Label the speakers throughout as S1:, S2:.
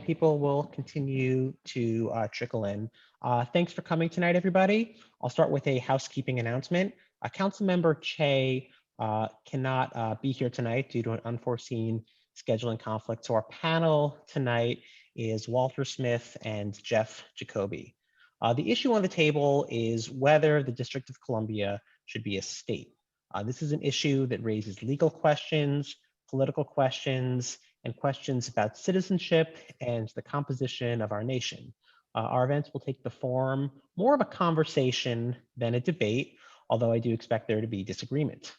S1: and people will continue to trickle in. Thanks for coming tonight, everybody. I'll start with a housekeeping announcement. Councilmember Che cannot be here tonight due to an unforeseen scheduling conflict. So our panel tonight is Walter Smith and Jeff Jacoby. The issue on the table is whether the District of Columbia should be a state. This is an issue that raises legal questions, political questions, and questions about citizenship and the composition of our nation. Our events will take the form more of a conversation than a debate, although I do expect there to be disagreement.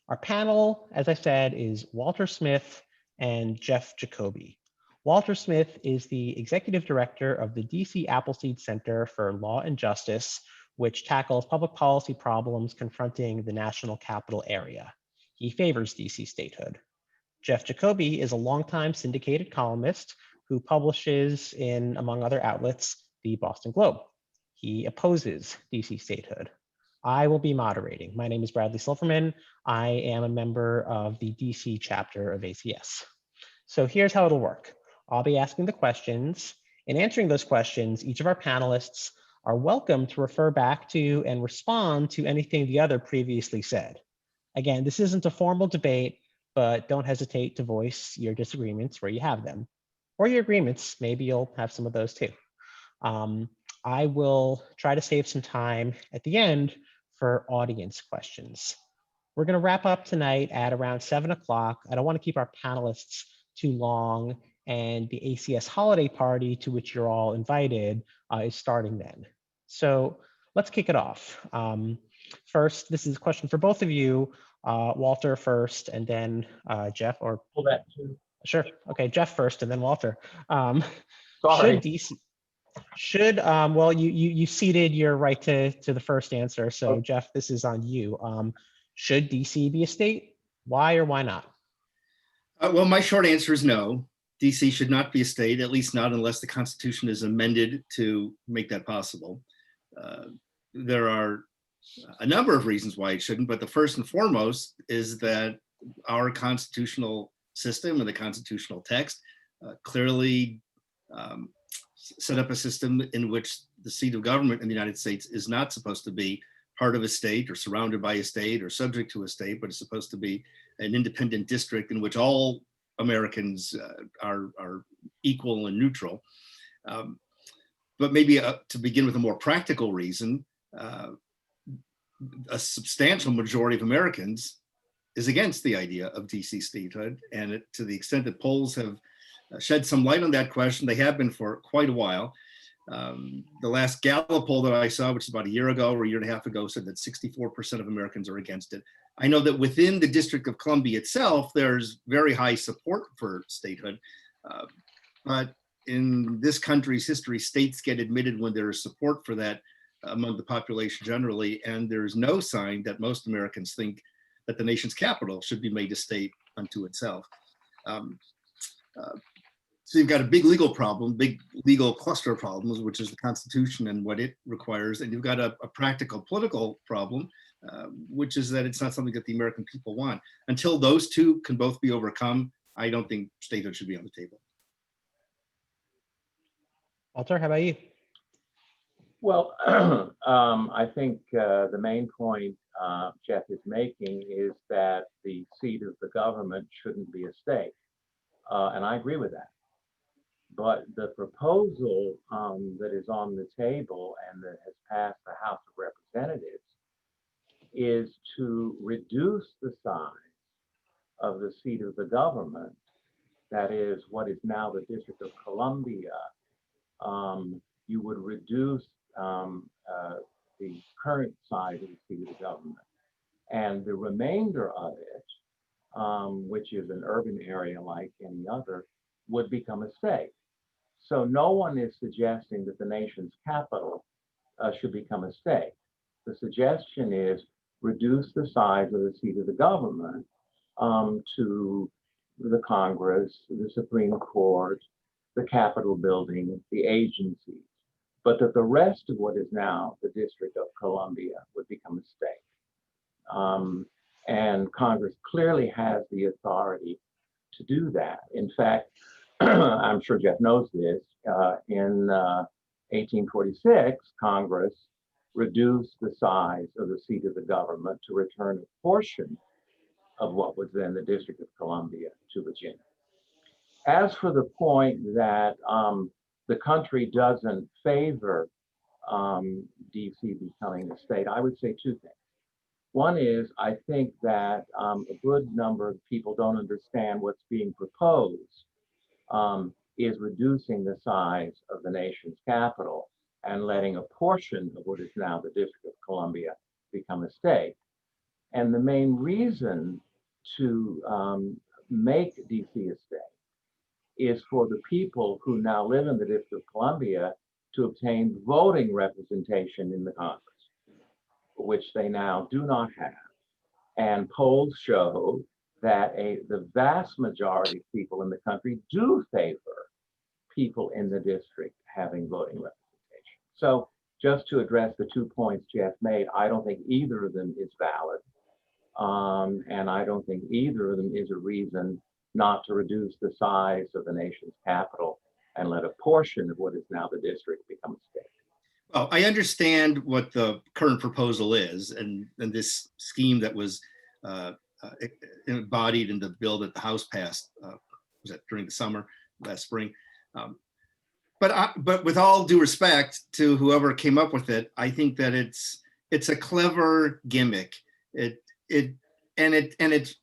S1: Our panel, as I said, is Walter Smith and Jeff Jacoby. Walter Smith is the executive director of the DC Appleseed Center for Law and Justice, which tackles public policy problems confronting the national capital area. He favors DC statehood. Jeff Jacoby is a longtime syndicated columnist who publishes in, among other outlets, the Boston Globe. He opposes DC statehood. I will be moderating. My name is Bradley Silverman. I am a member of the DC chapter of ACS. So here's how it'll work. I'll be asking the questions. In answering those questions, each of our panelists are welcome to refer back to and respond to anything the other previously said. Again, this isn't a formal debate, but don't hesitate to voice your disagreements where you have them, or your agreements. Maybe you'll have some of those too. I will try to save some time at the end for audience questions. We're going to wrap up tonight at around 7 o'clock. I don't want to keep our panelists too long, and the ACS holiday party, to which you're all invited, is starting then. So let's kick it off. First, this is a question for both of you. Walter first, and then Jeff, or
S2: pull that too.
S1: Sure. Okay, Jeff first, and then Walter.
S2: Sorry.
S1: Well, you ceded your right to the first answer. So
S2: Okay.
S1: Jeff, this is on you. Should DC be a state? Why or why not?
S3: Well, my short answer is no. DC should not be a state, at least not unless the Constitution is amended to make that possible. There are a number of reasons why it shouldn't, but the first and foremost is that our constitutional system and the constitutional text clearly set up a system in which the seat of government in the United States is not supposed to be part of a state or surrounded by a state or subject to a state, but it's supposed to be an independent district in which all Americans are equal and neutral. But maybe to begin with a more practical reason, a substantial majority of Americans is against the idea of DC statehood. And to the extent that polls have shed some light on that question, they have been for quite a while. The last Gallup poll that I saw, which is about a year ago or a year and a half ago, said that 64% of Americans are against it. I know that within the District of Columbia itself, there's very high support for statehood. But in this country's history, states get admitted when there is support for that among the population generally, and there's no sign that most Americans think that the nation's capital should be made a state unto itself. So you've got a big legal problem, big legal cluster of problems, which is the Constitution and what it requires, and you've got a practical political problem, which is that it's not something that the American people want. Until those two can both be overcome, I don't think statehood should be on the table.
S1: Walter, how about you?
S2: Well, I think the main point Jeff is making is that the seat of the government shouldn't be a state. And I agree with that. But the proposal that is on the table and that has passed the House of Representatives is to reduce the size of the seat of the government, that is what is now the District of Columbia. You would reduce the current size of the seat of the government, and the remainder of it, which is an urban area like any other, would become a state. So no one is suggesting that the nation's capital should become a state. The suggestion is reduce the size of the seat of the government to the Congress, the Supreme Court, the Capitol building, the agencies, but that the rest of what is now the District of Columbia would become a state. And Congress clearly has the authority to do that. In fact, I'm sure Jeff knows this, in 1846, Congress reduced the size of the seat of the government to return a portion of what was then the District of Columbia to Virginia. As for the point that the country doesn't favor DC becoming a state, I would say two things. One is, I think that a good number of people don't understand what's being proposed is reducing the size of the nation's capital and letting a portion of what is now the District of Columbia become a state. And the main reason to make DC a state is for the people who now live in the District of Columbia to obtain voting representation in the Congress, which they now do not have. And polls show that the vast majority of people in the country do favor people in the district having voting representation. So just to address the 2 points Jeff made, I don't think either of them is valid. And I don't think either of them is a reason not to reduce the size of the nation's capital and let a portion of what is now the district become a state.
S3: Well, I understand what the current proposal is, and this scheme that was embodied in the bill that the House passed, was that during the summer, last spring. But with all due respect to whoever came up with it, I think that it's a clever gimmick. It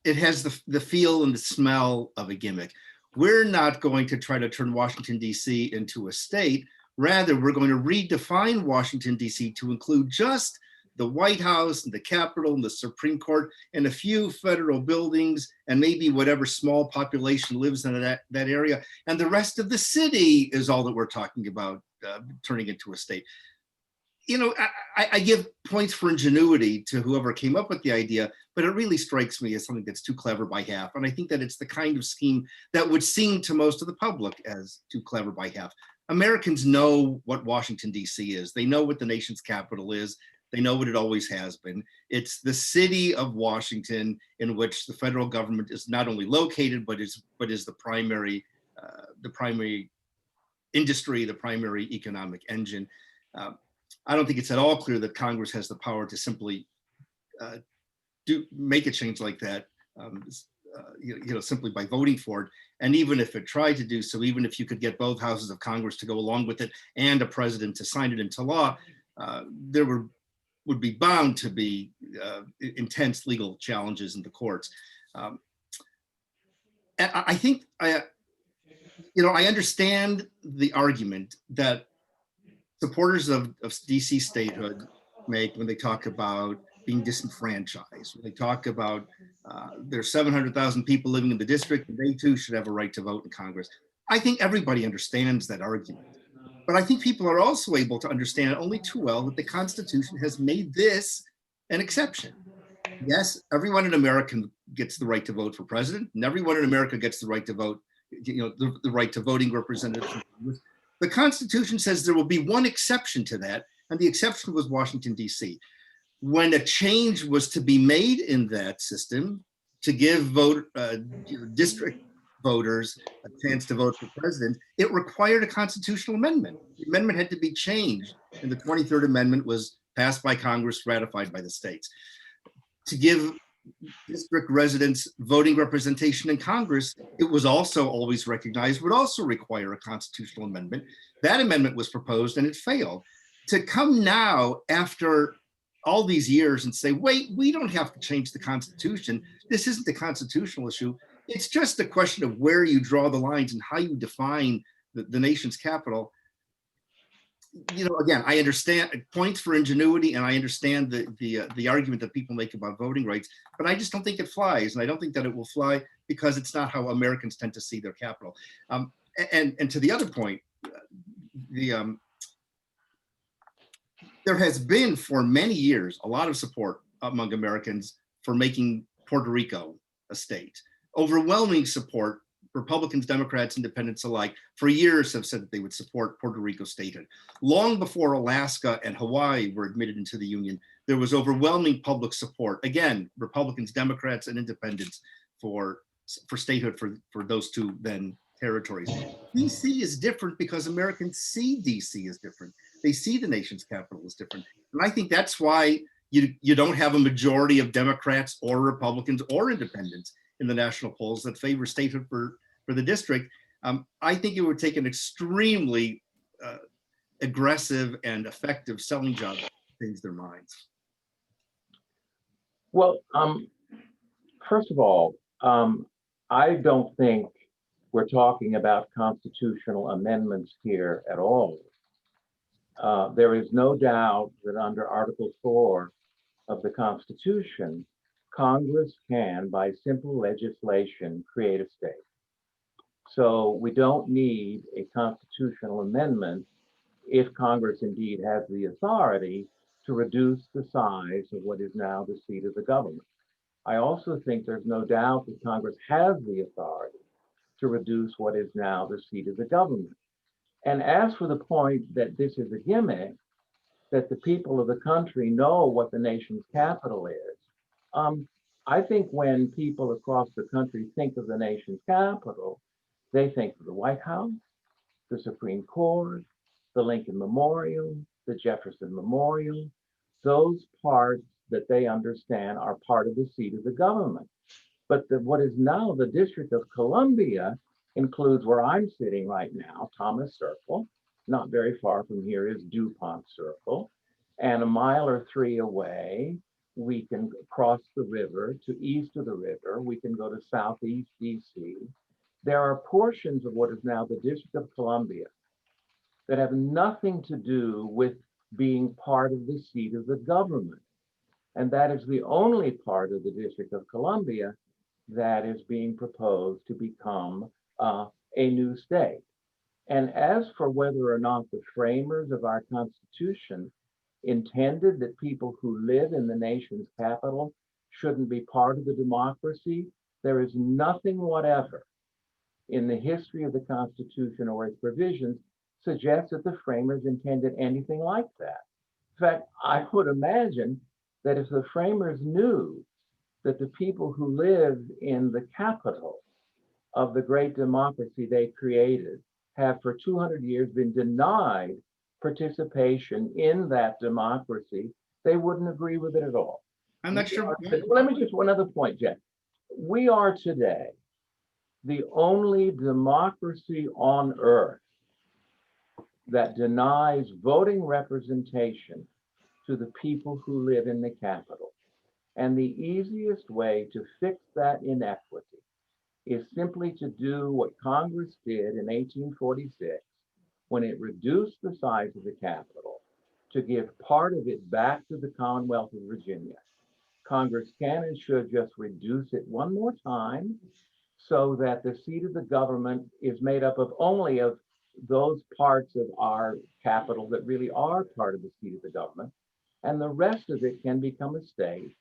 S3: has the feel and the smell of a gimmick. We're not going to try to turn Washington, D.C. into a state. Rather, we're going to redefine Washington, D.C. to include just the White House and the Capitol and the Supreme Court and a few federal buildings and maybe whatever small population lives in that area. And the rest of the city is all that we're talking about turning into a state. You know, I give points for ingenuity to whoever came up with the idea, but it really strikes me as something that's too clever by half. And I think that it's the kind of scheme that would seem to most of the public as too clever by half. Americans know what Washington, D.C. is. They know what the nation's capital is. They know what it always has been. It's the city of Washington in which the federal government is not only located, but is the primary industry, the primary economic engine. I don't think it's at all clear that Congress has the power to simply make a change like that, simply by voting for it. And even if it tried to do so, even if you could get both houses of Congress to go along with it and a president to sign it into law, there would be bound to be intense legal challenges in the courts. And I think I understand the argument that supporters of DC statehood make when they talk about being disenfranchised, when they talk about there's 700,000 people living in the district and they too should have a right to vote in Congress. I think everybody understands that argument. But I think people are also able to understand only too well that the Constitution has made this an exception. Yes, everyone in America gets the right to vote for president, and everyone in America gets the right to vote, the right to voting representatives in Congress. The Constitution says there will be one exception to that, and the exception was Washington, D.C. When a change was to be made in that system to give district voters a chance to vote for president, it required a constitutional amendment. The amendment had to be changed, and the 23rd Amendment was passed by Congress, ratified by the states. To give district residents voting representation in Congress, it was also always recognized would also require a constitutional amendment. That amendment was proposed and it failed. To come now after all these years and say, wait, we don't have to change the Constitution. This isn't a constitutional issue. It's just a question of where you draw the lines and how you define the nation's capital. Again, I understand points for ingenuity, and I understand the argument that people make about voting rights, but I just don't think it flies, and I don't think that it will fly because it's not how Americans tend to see their capital. And to the other point, there has been for many years a lot of support among Americans for making Puerto Rico a state. Overwhelming support. Republicans, Democrats, Independents alike, for years have said that they would support Puerto Rico statehood. Long before Alaska and Hawaii were admitted into the Union, there was overwhelming public support. Again, Republicans, Democrats, and Independents for statehood for those two then territories. DC is different because Americans see DC as different. They see the nation's capital as different. And I think that's why you don't have a majority of Democrats or Republicans or independents in the national polls that favor statehood for the district. I think it would take an extremely aggressive and effective selling job to change their minds.
S2: Well, first of all, I don't think we're talking about constitutional amendments here at all. There is no doubt that under Article 4 of the Constitution, Congress can, by simple legislation, create a state. So we don't need a constitutional amendment if Congress indeed has the authority to reduce the size of what is now the seat of the government. I also think there's no doubt that Congress has the authority to reduce what is now the seat of the government. And as for the point that this is a gimmick, that the people of the country know what the nation's capital is, I think when people across the country think of the nation's capital, they think of the White House, the Supreme Court, the Lincoln Memorial, the Jefferson Memorial, those parts that they understand are part of the seat of the government. But what is now the District of Columbia includes where I'm sitting right now, Thomas Circle. Not very far from here is DuPont Circle. And a mile or three away, we can cross the river to east of the river. We can go to southeast DC. There are portions of what is now the District of Columbia that have nothing to do with being part of the seat of the government. And that is the only part of the District of Columbia that is being proposed to become a new state. And as for whether or not the framers of our Constitution intended that people who live in the nation's capital shouldn't be part of the democracy, there is nothing whatever in the history of the Constitution or its provisions suggests that the framers intended anything like that. In fact, I would imagine that if the framers knew that the people who live in the capital of the great democracy they created have for 200 years been denied participation in that democracy, they wouldn't agree with it at all.
S3: I'm not sure.
S2: Let me just one other point, Jeff. We are today the only democracy on earth that denies voting representation to the people who live in the capital. And the easiest way to fix that inequity is simply to do what Congress did in 1846 when it reduced the size of the capital to give part of it back to the Commonwealth of Virginia. Congress can and should just reduce it one more time so that the seat of the government is made up of only of those parts of our capital that really are part of the seat of the government, and the rest of it can become a state.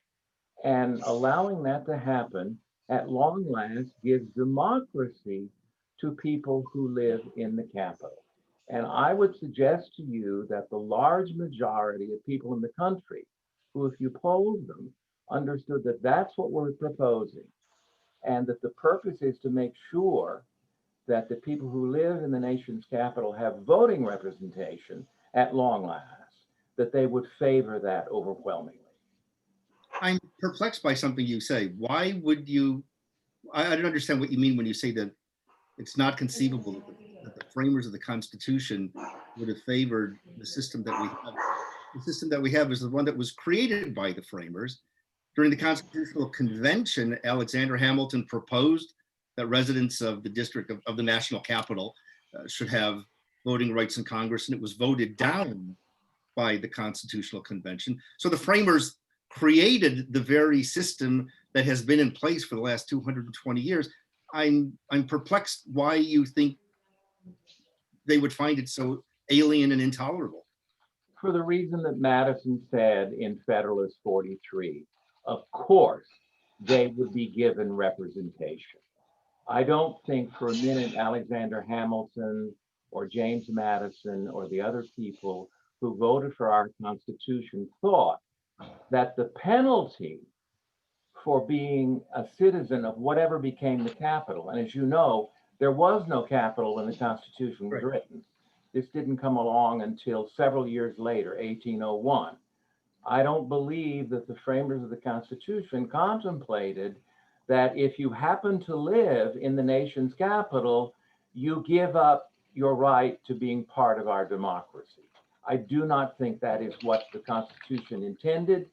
S2: And allowing that to happen at long last gives democracy to people who live in the capital. And I would suggest to you that the large majority of people in the country who, if you polled them, understood that that's what we're proposing, and that the purpose is to make sure that the people who live in the nation's capital have voting representation at long last, that they would favor that overwhelmingly.
S3: I'm perplexed by something you say. Why would you? I don't understand what you mean when you say that it's not conceivable that the framers of the Constitution would have favored the system that we have. The system that we have is the one that was created by the framers. During the Constitutional Convention, Alexander Hamilton proposed that residents of the district of the national capital should have voting rights in Congress, and it was voted down by the Constitutional Convention. So the framers created the very system that has been in place for the last 220 years. I'm perplexed why you think they would find it so alien and intolerable.
S2: For the reason that Madison said in Federalist 43, of course, they would be given representation. I don't think for a minute Alexander Hamilton or James Madison or the other people who voted for our Constitution thought that the penalty for being a citizen of whatever became the capital, and as you know, There was no capital when the Constitution was written. This didn't come along until several years later, 1801. I don't believe that the framers of the Constitution contemplated that if you happen to live in the nation's capital, you give up your right to being part of our democracy. I do not think that is what the Constitution intended,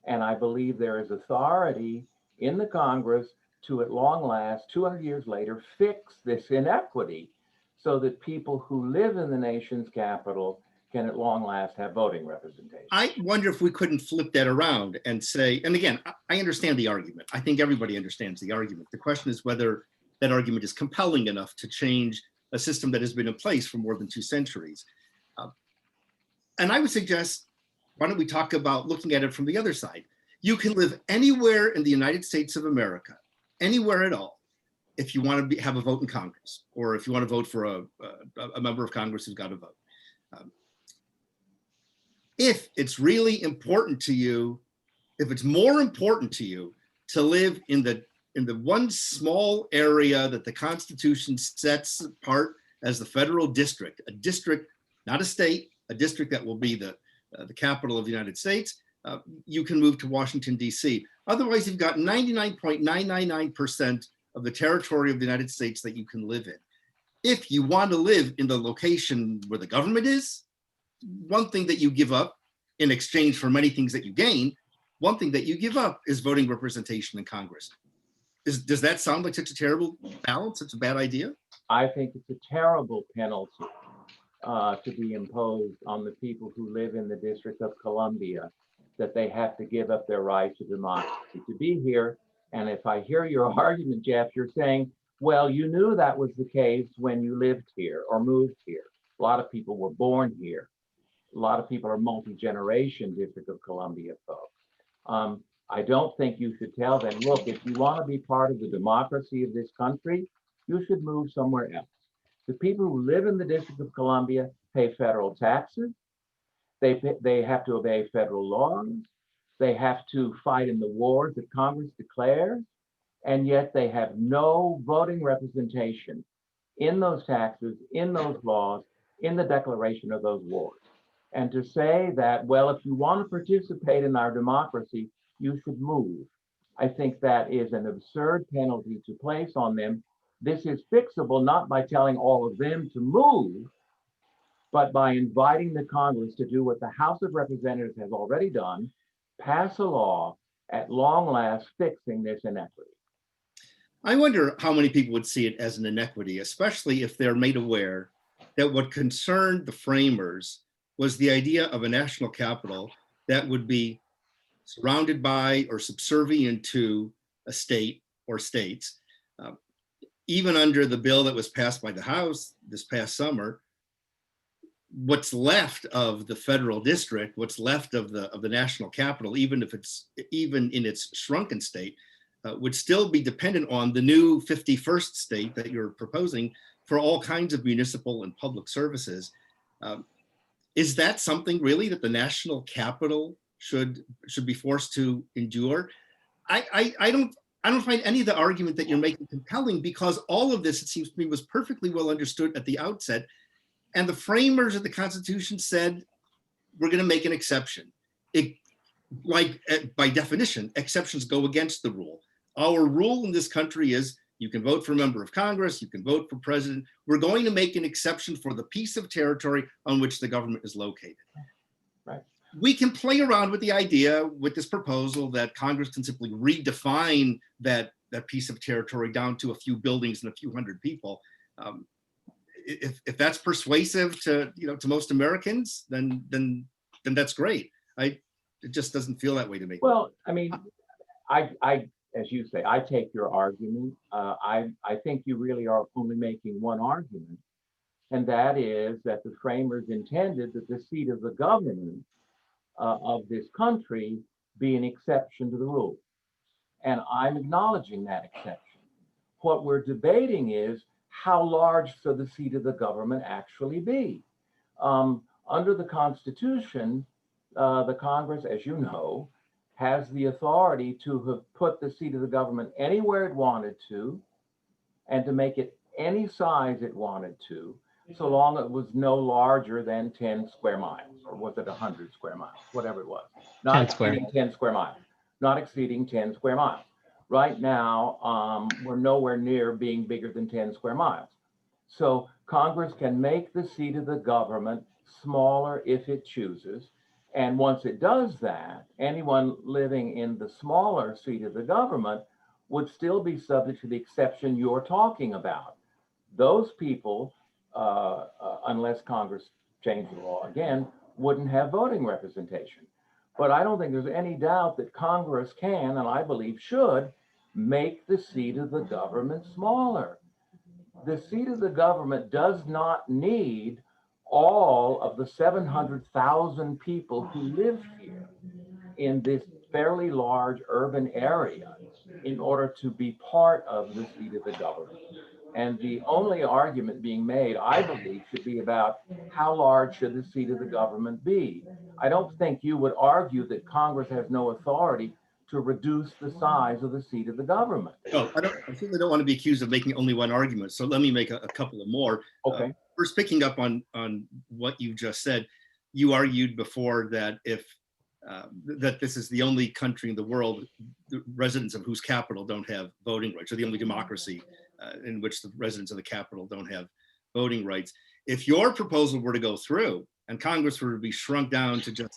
S2: and I believe there is authority in the Congress to, at long last, 200 years later, fix this inequity so that people who live in the nation's capital can at long last have voting representation.
S3: I wonder if we couldn't flip that around and say, and again, I understand the argument. I think everybody understands the argument. The question is whether that argument is compelling enough to change a system that has been in place for more than 2 centuries. And I would suggest, why don't we talk about looking at it from the other side? You can live anywhere in the United States of America, anywhere at all, if you want to have a vote in Congress, or if you want to vote for a member of Congress who's got a vote. If it's really important to you, if it's more important to you to live in the one small area that the Constitution sets apart as the federal district, a district, not a state, a district that will be the capital of the United States, you can move to Washington, DC. Otherwise, you've got 99.999% of the territory of the United States that you can live in. If you want to live in the location where the government is, one thing that you give up in exchange for many things that you gain, one thing that you give up is voting representation in Congress. Does that sound like such a terrible balance? It's a bad idea?
S2: I think it's a terrible penalty to be imposed on the people who live in the District of Columbia, that they have to give up their right to democracy to be here. And if I hear your argument, Jeff, you're saying, well, you knew that was the case when you lived here or moved here. A lot of people were born here. A lot of people are multi-generation District of Columbia folks. I don't think you should tell them, look, if you want to be part of the democracy of this country, you should move somewhere else. The people who live in the District of Columbia pay federal taxes. They have to obey federal laws. They have to fight in the wars that Congress declares, and yet they have no voting representation in those taxes, in those laws, in the declaration of those wars. And to say that, well, if you want to participate in our democracy, you should move. I think that is an absurd penalty to place on them. This is fixable not by telling all of them to move, but by inviting the Congress to do what the House of Representatives has already done, pass a law at long last fixing this inequity.
S3: I wonder how many people would see it as an inequity, especially if they're made aware that what concerned the framers was the idea of a national capital that would be surrounded by or subservient to a state or states. Even under the bill that was passed by the House this past summer, what's left of the federal district, what's left of the national capital, even in its shrunken state, would still be dependent on the new 51st state that you're proposing for all kinds of municipal and public services. Is that something really that the national capital should be forced to endure? I don't find any of the argument that you're making compelling, because all of this, it seems to me, was perfectly well understood at the outset. And the framers of the Constitution said, we're going to make an exception. By definition, exceptions go against the rule. Our rule in this country is you can vote for a member of Congress, you can vote for president. We're going to make an exception for the piece of territory on which the government is located.
S2: Right.
S3: We can play around with the idea with this proposal that Congress can simply redefine that piece of territory down to a few buildings and a few hundred people. If that's persuasive to most Americans, then that's great. It just doesn't feel that way to me.
S2: Well, I mean, I as you say, I take your argument. I think you really are only making one argument, and that is that the framers intended that the seat of the government of this country be an exception to the rule. And I'm acknowledging that exception. What we're debating is how large should the seat of the government actually be? Under the Constitution, the Congress, as you know, has the authority to have put the seat of the government anywhere it wanted to, and to make it any size it wanted to, so long it was no larger than 10 square miles, or was it 100 square miles, whatever it was. Not
S1: 10 square.
S2: exceeding 10 square miles, not exceeding 10 square miles. Right now, we're nowhere near being bigger than 10 square miles. So Congress can make the seat of the government smaller if it chooses. And once it does that, anyone living in the smaller seat of the government would still be subject to the exception you're talking about. Those people, unless Congress changed the law again, wouldn't have voting representation. But I don't think there's any doubt that Congress can, and I believe should, make the seat of the government smaller. The seat of the government does not need all of the 700,000 people who live here in this fairly large urban area in order to be part of the seat of the government. And the only argument being made, I believe, should be about how large should the seat of the government be. I don't think you would argue that Congress has no authority to reduce the size of the seat of the government.
S3: Oh, I certainly don't want to be accused of making only one argument. So let me make a couple of more.
S2: Okay.
S3: First, picking up on what you just said, you argued before that if that this is the only country in the world, the residents of whose capital don't have voting rights, or the only democracy in which the residents of the capital don't have voting rights. If your proposal were to go through and Congress were to be shrunk down to just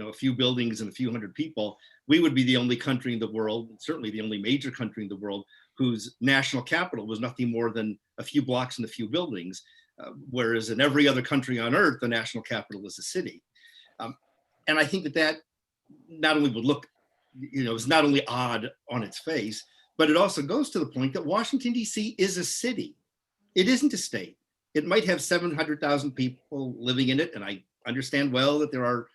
S3: a few buildings and a few hundred people, we would be the only country in the world, certainly the only major country in the world, whose national capital was nothing more than a few blocks and a few buildings, whereas in every other country on earth, the national capital is a city. And I think that not only would look, it's not only odd on its face, but it also goes to the point that Washington, D.C. is a city. It isn't a state. It might have 700,000 people living in it, and I understand well that there are,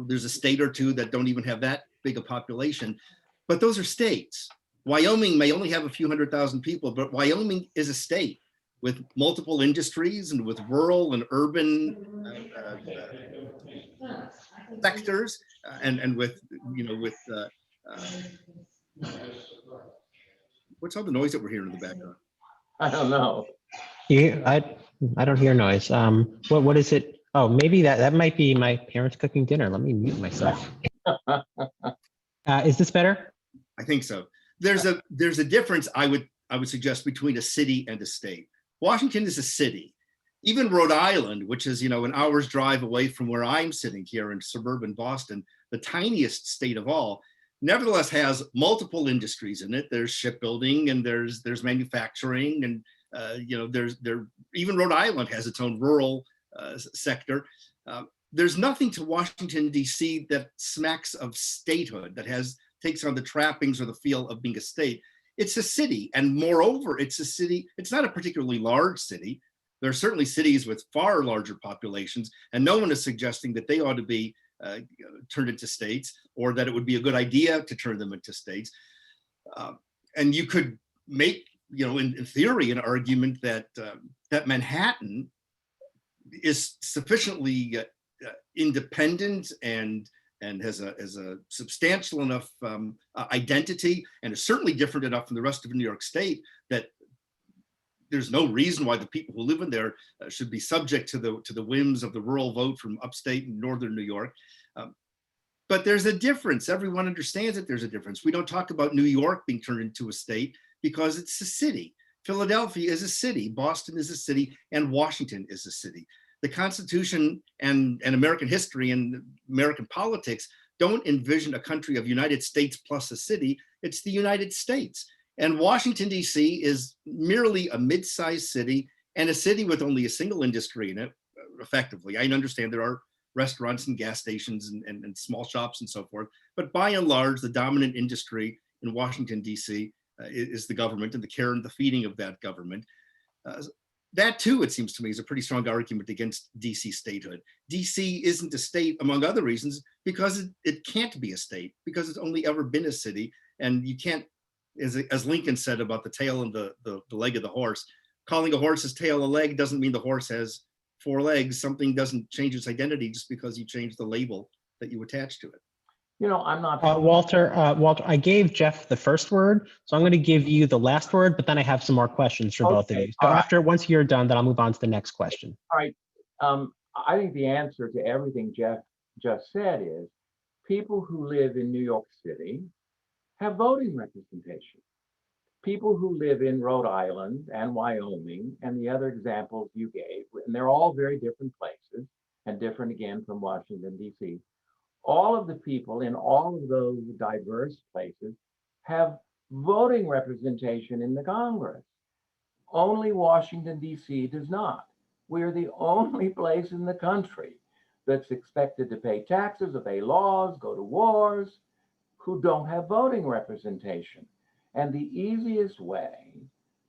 S3: there's a state or two that don't even have that big a population, but those are states. Wyoming may only have a few 100,000 people, but Wyoming is a state with multiple industries and with rural and urban sectors, and with what's all the noise that we're hearing in the background?
S2: I don't know.
S1: I don't hear noise. What is it? Oh, maybe that might be my parents cooking dinner. Let me mute myself. Is this better?
S3: I think so. There's a difference I would suggest between a city and a state. Washington is a city. Even Rhode Island, which is an hour's drive away from where I'm sitting here in suburban Boston, the tiniest state of all, nevertheless has multiple industries in it. There's shipbuilding and there's manufacturing, and even Rhode Island has its own rural sector. There's nothing to Washington, D.C. that smacks of statehood, that takes on the trappings or the feel of being a state. It's a city, and moreover, it's a city. It's not a particularly large city. There are certainly cities with far larger populations, and no one is suggesting that they ought to be turned into states, or that it would be a good idea to turn them into states. And you could make, in theory, an argument that that Manhattan is sufficiently independent and has a substantial enough identity, and is certainly different enough from the rest of New York State that there's no reason why the people who live in there should be subject to the whims of the rural vote from upstate and northern New York. But there's a difference. Everyone understands that there's a difference. We don't talk about New York being turned into a state because it's a city. Philadelphia is a city, Boston is a city, and Washington is a city. The Constitution and American history and American politics don't envision a country of United States plus a city. It's the United States. And Washington, D.C. is merely a mid-sized city, and a city with only a single industry in it, effectively. I understand there are restaurants and gas stations and small shops and so forth, but by and large, the dominant industry in Washington, D.C. Is the government and the care and the feeding of that government. That too, it seems to me, is a pretty strong argument against DC statehood. DC isn't a state, among other reasons, because it can't be a state, because it's only ever been a city, and you can't, as Lincoln said about the tail and the leg of the horse, calling a horse's tail a leg doesn't mean the horse has 4 legs. Something doesn't change its identity just because you change the label that you attach to it.
S2: I'm not.
S1: Walter, I gave Jeff the first word, so I'm going to give you the last word, but then I have some more questions for both of
S2: Okay,
S1: you. So
S2: all right.
S1: once you're done, then I'll move on to the next question.
S2: All right. I think the answer to everything Jeff just said is people who live in New York City have voting representation. People who live in Rhode Island and Wyoming and the other examples you gave, and they're all very different places and different again from Washington, D.C. All of the people in all of those diverse places have voting representation in the Congress. Only Washington, D.C. does not. We're the only place in the country that's expected to pay taxes, obey laws, go to wars, who don't have voting representation. And the easiest way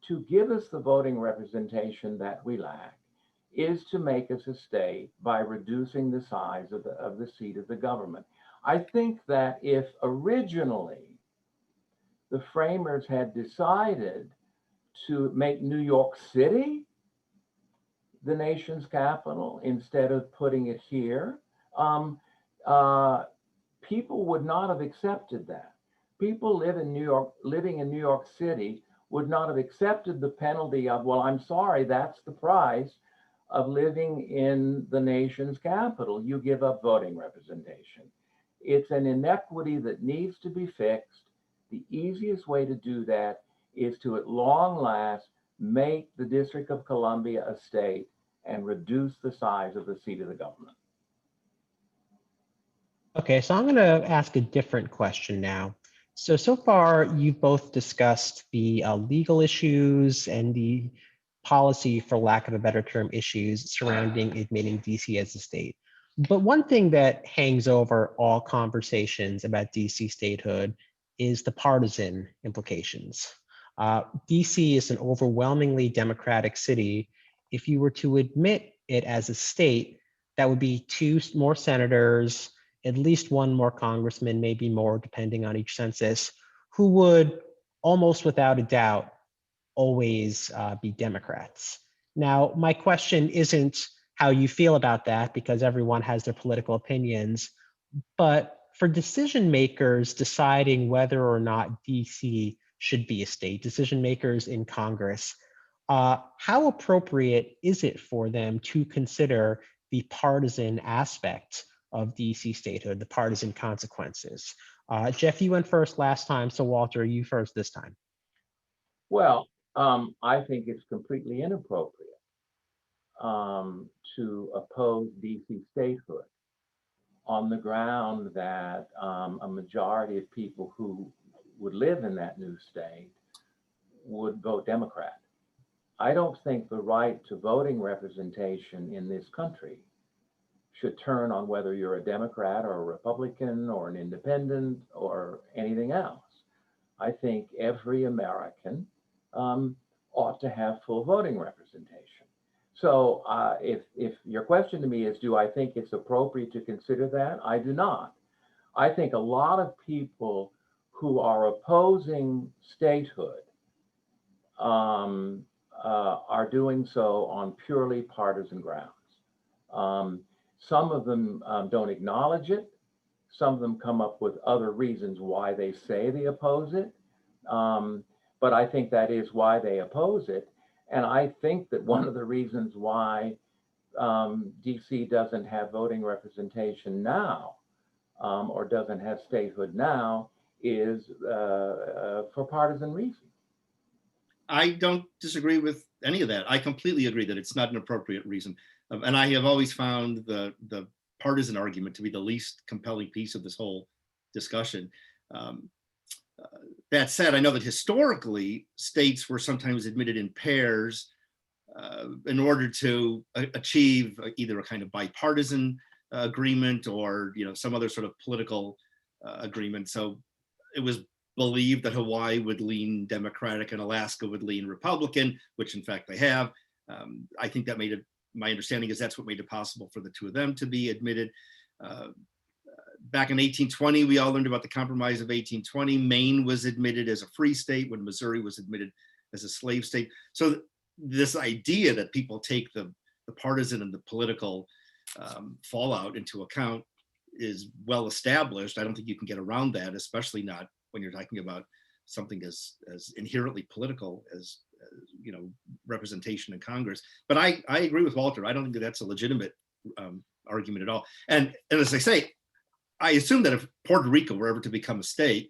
S2: to give us the voting representation that we lack is to make us a state by reducing the size of the seat of the government. I think that if originally the framers had decided to make New York City the nation's capital instead of putting it here, um, uh, people would not have accepted that. People living in New York City would not have accepted the penalty of, well, I'm sorry, that's the price of living in the nation's capital. You give up voting representation. It's an inequity that needs to be fixed. The easiest way to do that is to, at long last, make the District of Columbia a state and reduce the size of the seat of the government.
S1: Okay, so I'm going to ask a different question now. So far, you've both discussed the legal issues and the policy, for lack of a better term, issues surrounding admitting DC as a state. But one thing that hangs over all conversations about DC statehood is the partisan implications. DC is an overwhelmingly Democratic city. If you were to admit it as a state, that would be 2 more senators, at least 1 more congressman, maybe more, depending on each census, who would almost without a doubt always be Democrats. Now, my question isn't how you feel about that, because everyone has their political opinions, but for decision makers deciding whether or not DC should be a state, decision makers in Congress, how appropriate is it for them to consider the partisan aspect of DC statehood, the partisan consequences? Jeff, you went first last time, so Walter, you first this time.
S2: Well, I think it's completely inappropriate to oppose DC statehood on the ground that a majority of people who would live in that new state would vote Democrat. I don't think the right to voting representation in this country should turn on whether you're a Democrat or a Republican or an independent or anything else. I think every American ought to have full voting representation. So if your question to me is, do I think it's appropriate to consider that? I do not. I think a lot of people who are opposing statehood are doing so on purely partisan grounds. Some of them don't acknowledge it. Some of them come up with other reasons why they say they oppose it. But I think that is why they oppose it. And I think that one of the reasons why DC doesn't have voting representation now, or doesn't have statehood now, is for partisan reasons.
S3: I don't disagree with any of that. I completely agree that it's not an appropriate reason. And I have always found the partisan argument to be the least compelling piece of this whole discussion. That said, I know that historically states were sometimes admitted in pairs in order to achieve either a kind of bipartisan agreement or some other sort of political agreement. So it was believed that Hawaii would lean Democratic and Alaska would lean Republican, which in fact they have. I think that made it, my understanding is that's what made it possible for the 2 of them to be admitted. Back in 1820, we all learned about the Compromise of 1820. Maine was admitted as a free state when Missouri was admitted as a slave state. So this idea that people take the partisan and the political fallout into account well established. I don't think you can get around that, especially not when you're talking about something as inherently political as representation in Congress. But I agree with Walter. I don't think that's a legitimate argument at all. And as I say, I assume that if Puerto Rico were ever to become a state,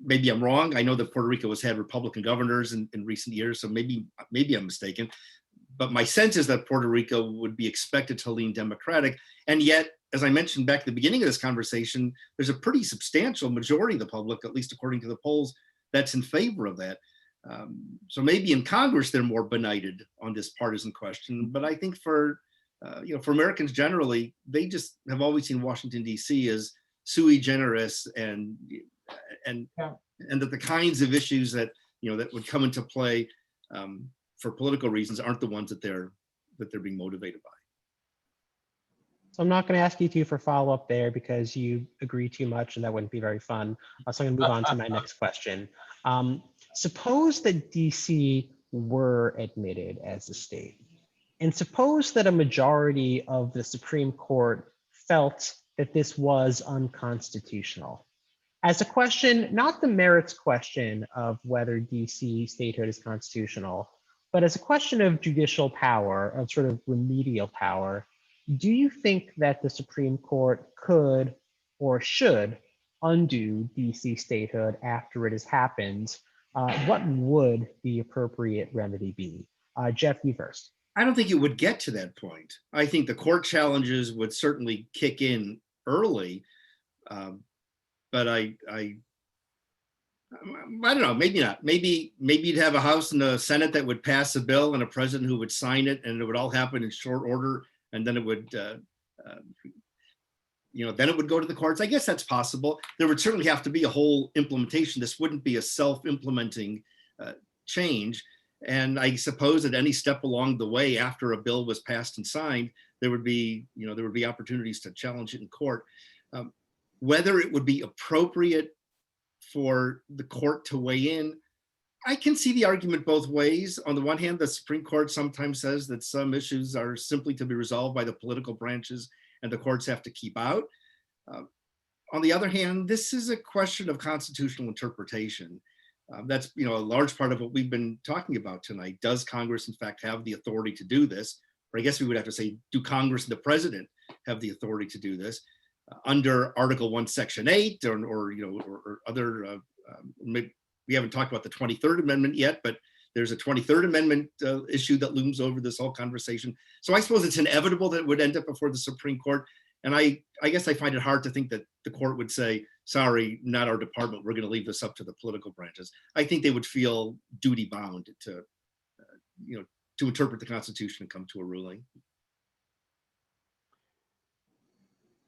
S3: maybe I'm wrong. I know that Puerto Rico has had Republican governors in recent years, so maybe I'm mistaken. But my sense is that Puerto Rico would be expected to lean Democratic. And yet, as I mentioned back at the beginning of this conversation, there's a pretty substantial majority of the public, at least according to the polls, that's in favor of that. So maybe in Congress, they're more benighted on this partisan question. But I think for Americans generally, they just have always seen Washington, D.C. as sui generis and that the kinds of issues that would come into play for political reasons aren't the ones that they're being motivated by.
S1: So I'm not going to ask you two for follow-up there because you agree too much and that wouldn't be very fun. So I'm going to move on to my next question. Suppose that DC were admitted as a state, and suppose that a majority of the Supreme Court felt that this was unconstitutional. As a question, not the merits question of whether DC statehood is constitutional, but as a question of judicial power, of sort of remedial power, do you think that the Supreme Court could or should undo DC statehood after it has happened? What would the appropriate remedy be? Jeff, you first.
S3: I don't think it would get to that point. I think the court challenges would certainly kick in early, but I don't know, maybe not. Maybe you'd have a House and a Senate that would pass a bill and a president who would sign it, and it would all happen in short order, and then it would, then it would go to the courts. I guess that's possible. There would certainly have to be a whole implementation. This wouldn't be a self-implementing change. And I suppose at any step along the way after a bill was passed and signed, there would be opportunities to challenge it in court. Whether it would be appropriate for the court to weigh in, I can see the argument both ways. On the one hand, the Supreme Court sometimes says that some issues are simply to be resolved by the political branches and the courts have to keep out. On the other hand, this is a question of constitutional interpretation. That's a large part of what we've been talking about tonight. Does Congress in fact have the authority to do this? Or I guess we would have to say, do Congress and the president have the authority to do this? Under Article 1, Section 8, or other, we haven't talked about the 23rd Amendment yet, but there's a 23rd Amendment issue that looms over this whole conversation. So I suppose it's inevitable that it would end up before the Supreme Court. And I guess I find it hard to think that the court would say, sorry, not our department, we're going to leave this up to the political branches. I think they would feel duty bound to interpret the Constitution and come to a ruling.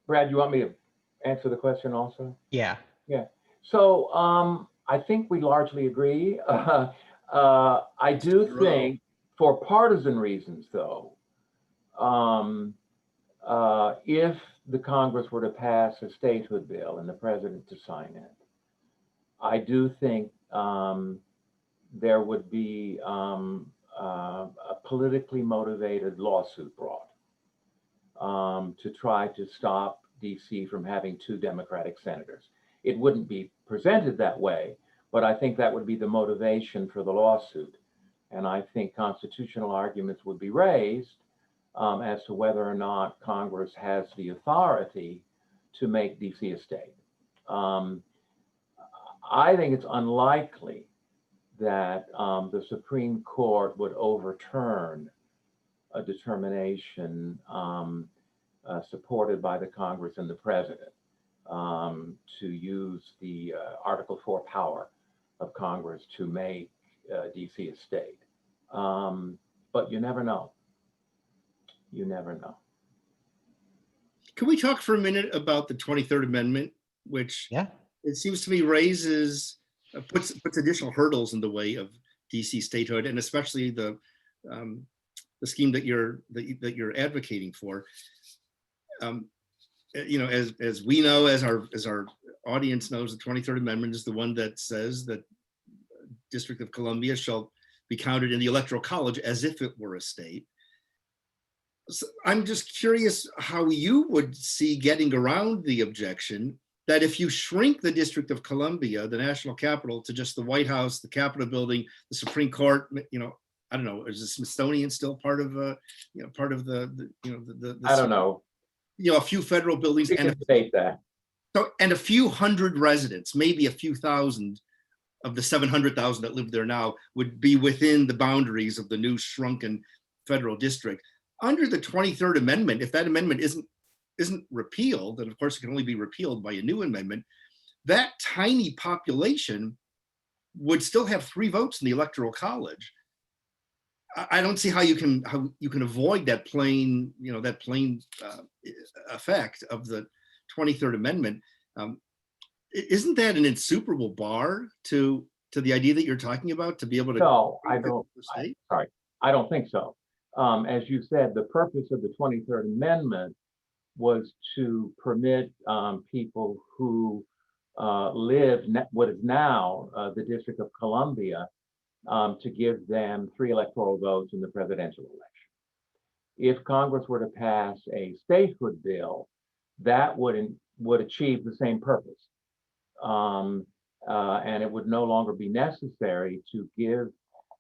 S2: Brad, you want me to answer the question also?
S1: Yeah.
S2: Yeah. So I think we largely agree. I do think for partisan reasons, though, if the Congress were to pass a statehood bill and the president to sign it, I do think there would be a politically motivated lawsuit brought to try to stop DC from having 2 Democratic senators. It wouldn't be presented that way, but I think that would be the motivation for the lawsuit. And I think constitutional arguments would be raised as to whether or not Congress has the authority to make DC a state. I think it's unlikely that the Supreme Court would overturn a determination supported by the Congress and the president to use the Article 4 power of Congress to make DC a state. But you never know. You never know.
S3: Can we talk for a minute about the 23rd Amendment, which it seems to me puts additional hurdles in the way of DC statehood, and especially the scheme that you're advocating for. As we know, as our audience knows, the 23rd Amendment is the one that says that District of Columbia shall be counted in the Electoral College as if it were a state. So I'm just curious how you would see getting around the objection that if you shrink the District of Columbia, the national capital, to just the White House, the Capitol building, the Supreme Court, I don't know, is the Smithsonian still part of, part of
S2: I don't know.
S3: a few federal buildings
S2: We
S3: and
S2: can debate that.
S3: and a few hundred residents, maybe a few thousand of the 700,000 that live there now would be within the boundaries of the new shrunken federal district. Under the 23rd Amendment, if that amendment isn't repealed, and of course it can only be repealed by a new amendment, that tiny population would still have 3 votes in the Electoral College. I don't see how you can avoid that plain effect of the 23rd Amendment. Isn't that an insuperable bar to the idea that you're talking about, to be able to?
S2: No, I don't. Sorry, I don't think so. As you said, the purpose of the 23rd Amendment was to permit people who live what is now the District of Columbia to give them 3 electoral votes in the presidential election. If Congress were to pass a statehood bill, that would achieve the same purpose. And it would no longer be necessary to give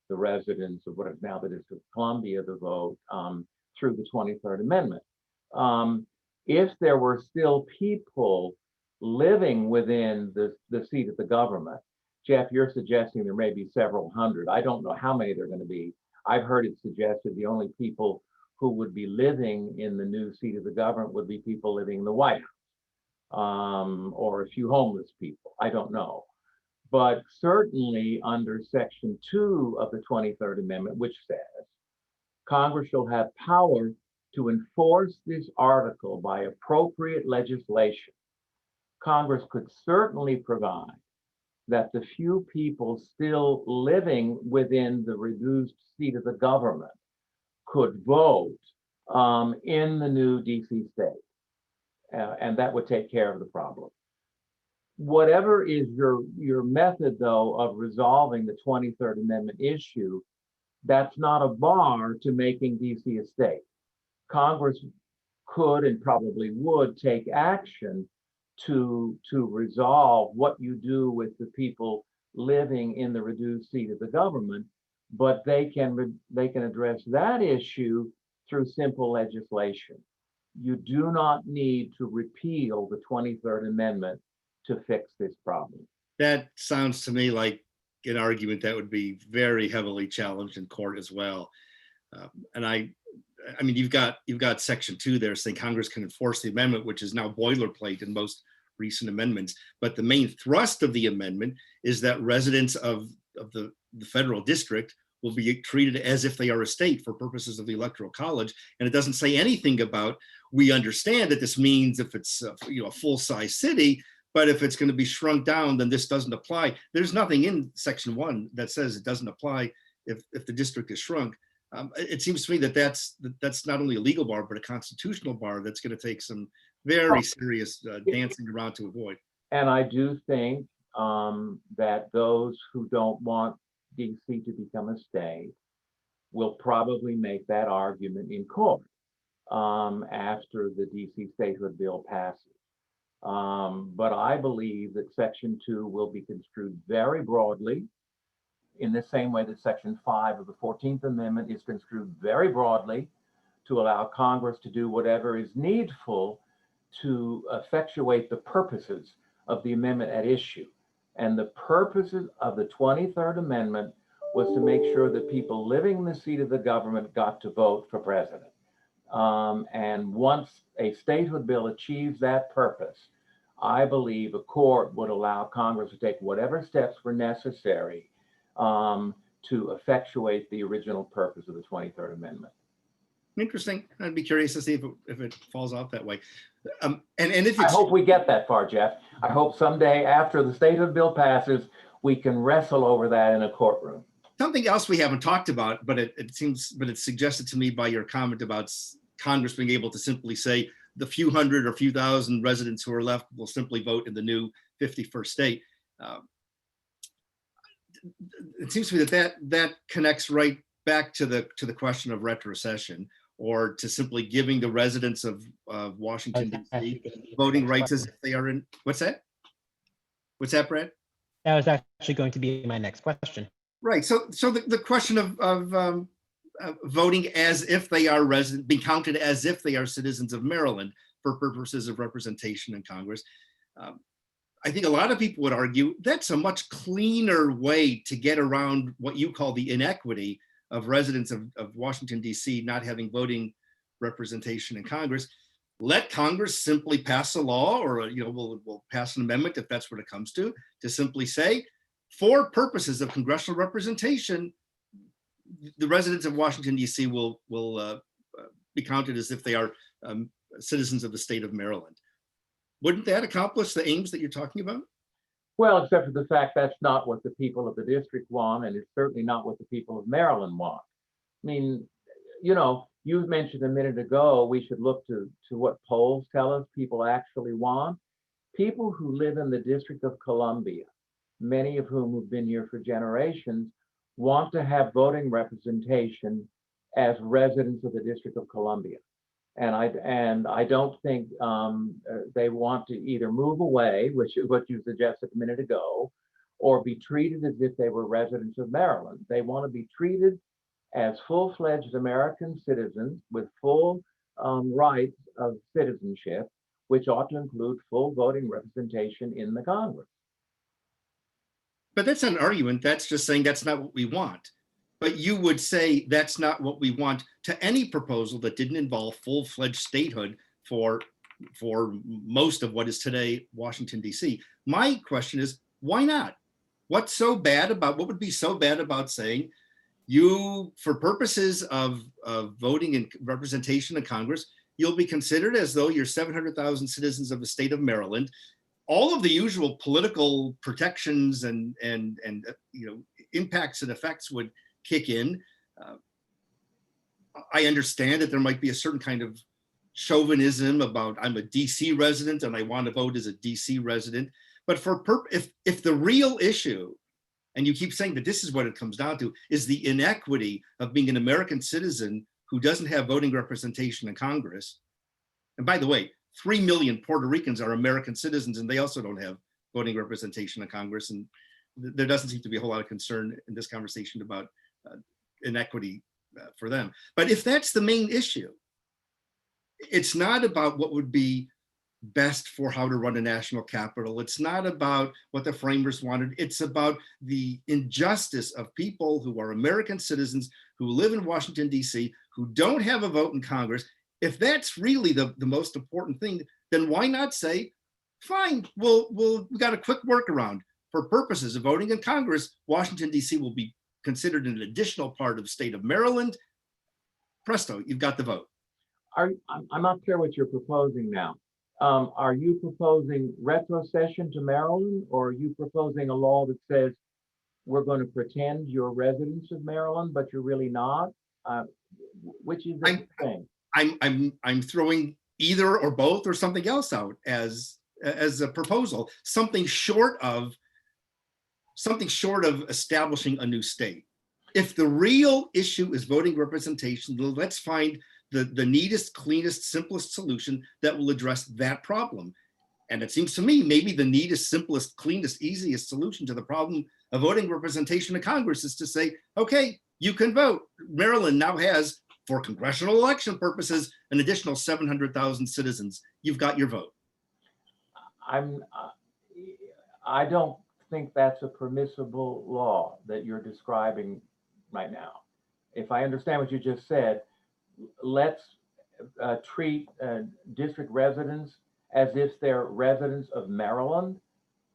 S2: the residents of what is now the District of Columbia the vote through the 23rd Amendment. If there were still people living within the seat of the government, Jeff, you're suggesting there may be several hundred. I don't know how many there are going to be. I've heard it suggested the only people who would be living in the new seat of the government would be people living in the White House, or a few homeless people. I don't know. But certainly under Section 2 of the 23rd Amendment, which says Congress shall have power to enforce this article by appropriate legislation, Congress could certainly provide that the few people still living within the reduced seat of the government could vote in the new DC state. And that would take care of the problem. Whatever is your method, though, of resolving the 23rd Amendment issue, that's not a bar to making DC a state. Congress could and probably would take action to resolve what you do with the people living in the reduced seat of the government, but they can address that issue through simple legislation. You do not need to repeal the 23rd Amendment to fix this problem.
S3: That sounds to me like an argument that would be very heavily challenged in court as well. And I mean, you've got Section 2 there saying Congress can enforce the amendment, which is now boilerplate in most recent amendments. But the main thrust of the amendment is that residents of the federal district will be treated as if they are a state for purposes of the Electoral College. And it doesn't say anything about, we understand that this means if it's a full-size city, but if it's going to be shrunk down, then this doesn't apply. There's nothing in Section 1 that says it doesn't apply if the district is shrunk. It seems to me that that's not only a legal bar, but a constitutional bar that's going to take some very serious dancing around to avoid.
S2: And I do think that those who don't want DC to become a state will probably make that argument in court after the DC statehood bill passes. But I believe that Section 2 will be construed very broadly, in the same way that Section 5 of the 14th Amendment is construed very broadly to allow Congress to do whatever is needful to effectuate the purposes of the amendment at issue. And the purposes of the 23rd Amendment was to make sure that people living in the seat of the government got to vote for president. And once a statehood bill achieves that purpose, I believe a court would allow Congress to take whatever steps were necessary to effectuate the original purpose of the 23rd Amendment.
S3: Interesting. I'd be curious to see if it falls off that way. And if it's,
S2: I hope we get that far, Jeff. I hope someday after the statehood bill passes, we can wrestle over that in a courtroom.
S3: Something else we haven't talked about, but it's suggested to me by your comment about Congress being able to simply say the few hundred or few thousand residents who are left will simply vote in the new 51st state. It seems to me that connects right back to the question of retrocession. or to simply giving the residents of Washington,
S1: That was
S3: D.C.
S1: actually gonna be my
S3: voting
S1: next
S3: rights as
S1: question.
S3: if they are in, what's that? What's that, Brad?
S1: That was actually going to be my next question.
S3: Right. So the question of voting as if they are resident, being counted as if they are citizens of Maryland for purposes of representation in Congress. I think a lot of people would argue that's a much cleaner way to get around what you call the inequity of residents of Washington, D.C. not having voting representation in Congress. Let Congress simply pass a law, or we'll pass an amendment if that's what it comes to simply say, for purposes of congressional representation, the residents of Washington, D.C. will be counted as if they are citizens of the state of Maryland. Wouldn't that accomplish the aims that you're talking about?
S2: Well, except for the fact that's not what the people of the district want, and it's certainly not what the people of Maryland want. I mean, you mentioned a minute ago, we should look to what polls tell us people actually want. People who live in the District of Columbia, many of whom have been here for generations, want to have voting representation as residents of the District of Columbia. And I don't think they want to either move away, which is what you suggested a minute ago, or be treated as if they were residents of Maryland. They want to be treated as full-fledged American citizens with full rights of citizenship, which ought to include full voting representation in the Congress.
S3: But that's not an argument. That's just saying that's not what we want. But you would say that's not what we want to any proposal that didn't involve full-fledged statehood for most of what is today Washington, D.C. My question is, why not? What would be so bad about saying you, for purposes of voting and representation in Congress, you'll be considered as though you're 700,000 citizens of the state of Maryland. All of the usual political protections and impacts and effects would kick in. I understand that there might be a certain kind of chauvinism about I'm a DC resident and I want to vote as a DC resident. But if the real issue, and you keep saying that this is what it comes down to, is the inequity of being an American citizen who doesn't have voting representation in Congress. And by the way, 3 million Puerto Ricans are American citizens and they also don't have voting representation in Congress. And there doesn't seem to be a whole lot of concern in this conversation about inequity for them. But if that's the main issue, it's not about what would be best for how to run a national capital. It's not about what the framers wanted. It's about the injustice of people who are American citizens who live in Washington, D.C., who don't have a vote in Congress. If that's really the most important thing, then why not say, fine, we got a quick workaround. For purposes of voting in Congress, Washington, D.C. will be considered an additional part of the state of Maryland. Presto, you've got the vote.
S2: I'm not clear what you're proposing now. Are you proposing retrocession to Maryland, or are you proposing a law that says we're going to pretend you're residents of Maryland, but you're really not? Which is the thing?
S3: I'm throwing either or both or something else out as a proposal, something short of establishing a new state. If the real issue is voting representation, then let's find the neatest, cleanest, simplest solution that will address that problem. And it seems to me maybe the neatest, simplest, cleanest, easiest solution to the problem of voting representation in Congress is to say, okay, you can vote. Maryland now has, for congressional election purposes, an additional 700,000 citizens. You've got your vote.
S2: I don't think that's a permissible law that you're describing right now. If I understand what you just said, let's treat district residents as if they're residents of Maryland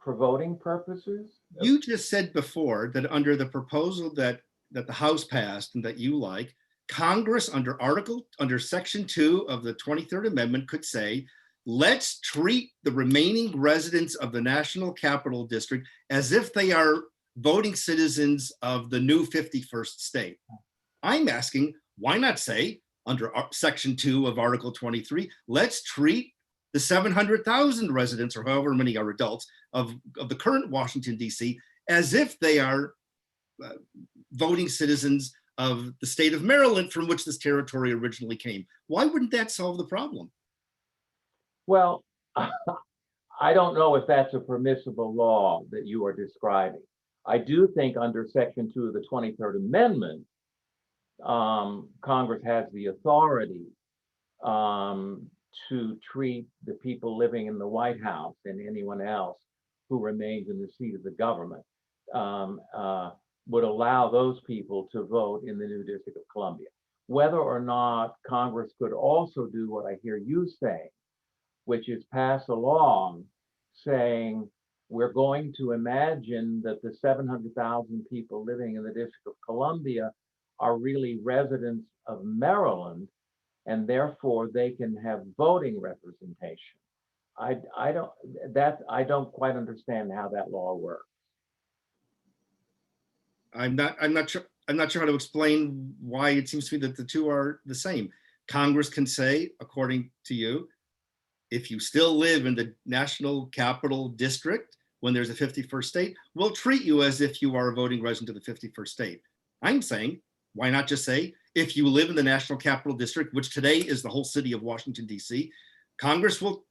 S2: for voting purposes.
S3: You just said before that under the proposal that the House passed and that you like, Congress under Section 2 of the 23rd Amendment could say, let's treat the remaining residents of the National Capital District as if they are voting citizens of the new 51st state. I'm asking, why not say, under Section 2 of Article 23, let's treat the 700,000 residents, or however many are adults, of the current Washington, D.C., as if they are voting citizens of the state of Maryland from which this territory originally came. Why wouldn't that solve the problem?
S2: Well, I don't know if that's a permissible law that you are describing. I do think under Section 2 of the 23rd Amendment, Congress has the authority to treat the people living in the White House and anyone else who remains in the seat of the government, would allow those people to vote in the new District of Columbia. Whether or not Congress could also do what I hear you saying, which is pass a law saying we're going to imagine that the 700,000 people living in the District of Columbia are really residents of Maryland, and therefore they can have voting representation. I don't quite understand how that law works.
S3: I'm not sure how to explain why it seems to me that the two are the same. Congress can say, according to you, if you still live in the National Capital District when there's a 51st state, we'll treat you as if you are a voting resident of the 51st state. I'm saying, why not just say, if you live in the National Capital District, which today is the whole city of Washington, D.C., Congress will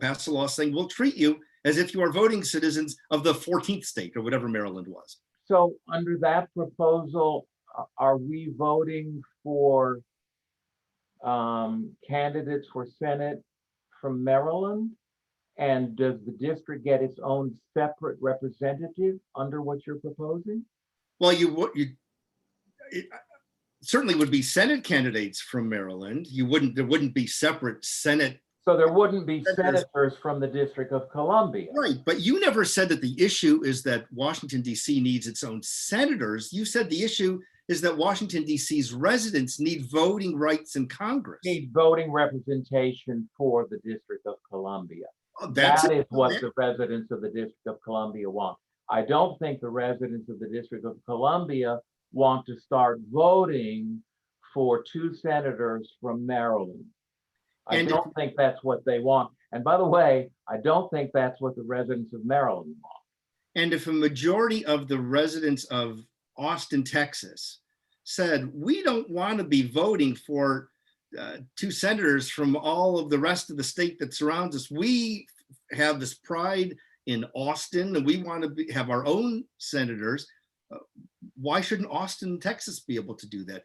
S3: pass a law saying we'll treat you as if you are voting citizens of the 14th state or whatever Maryland was.
S2: So under that proposal, are we voting for candidates for Senate from Maryland? And does the district get its own separate representative under what you're proposing?
S3: Well, it certainly would be Senate candidates from Maryland. There wouldn't be separate Senate.
S2: So there wouldn't be senators from the District of Columbia.
S3: Right, but you never said that the issue is that Washington, D.C. needs its own senators. You said the issue is that Washington, D.C.'s residents need voting rights in Congress.
S2: Need voting representation for the District of Columbia.
S3: That
S2: is what the residents of the District of Columbia want. I don't think the residents of the District of Columbia want to start voting for 2 senators from Maryland. I don't think that's what they want. And by the way, I don't think that's what the residents of Maryland want.
S3: And if a majority of the residents of Austin, Texas said, we don't want to be voting for 2 senators from all of the rest of the state that surrounds us. We have this pride in Austin and we want to have our own senators. Why shouldn't Austin, Texas be able to do that?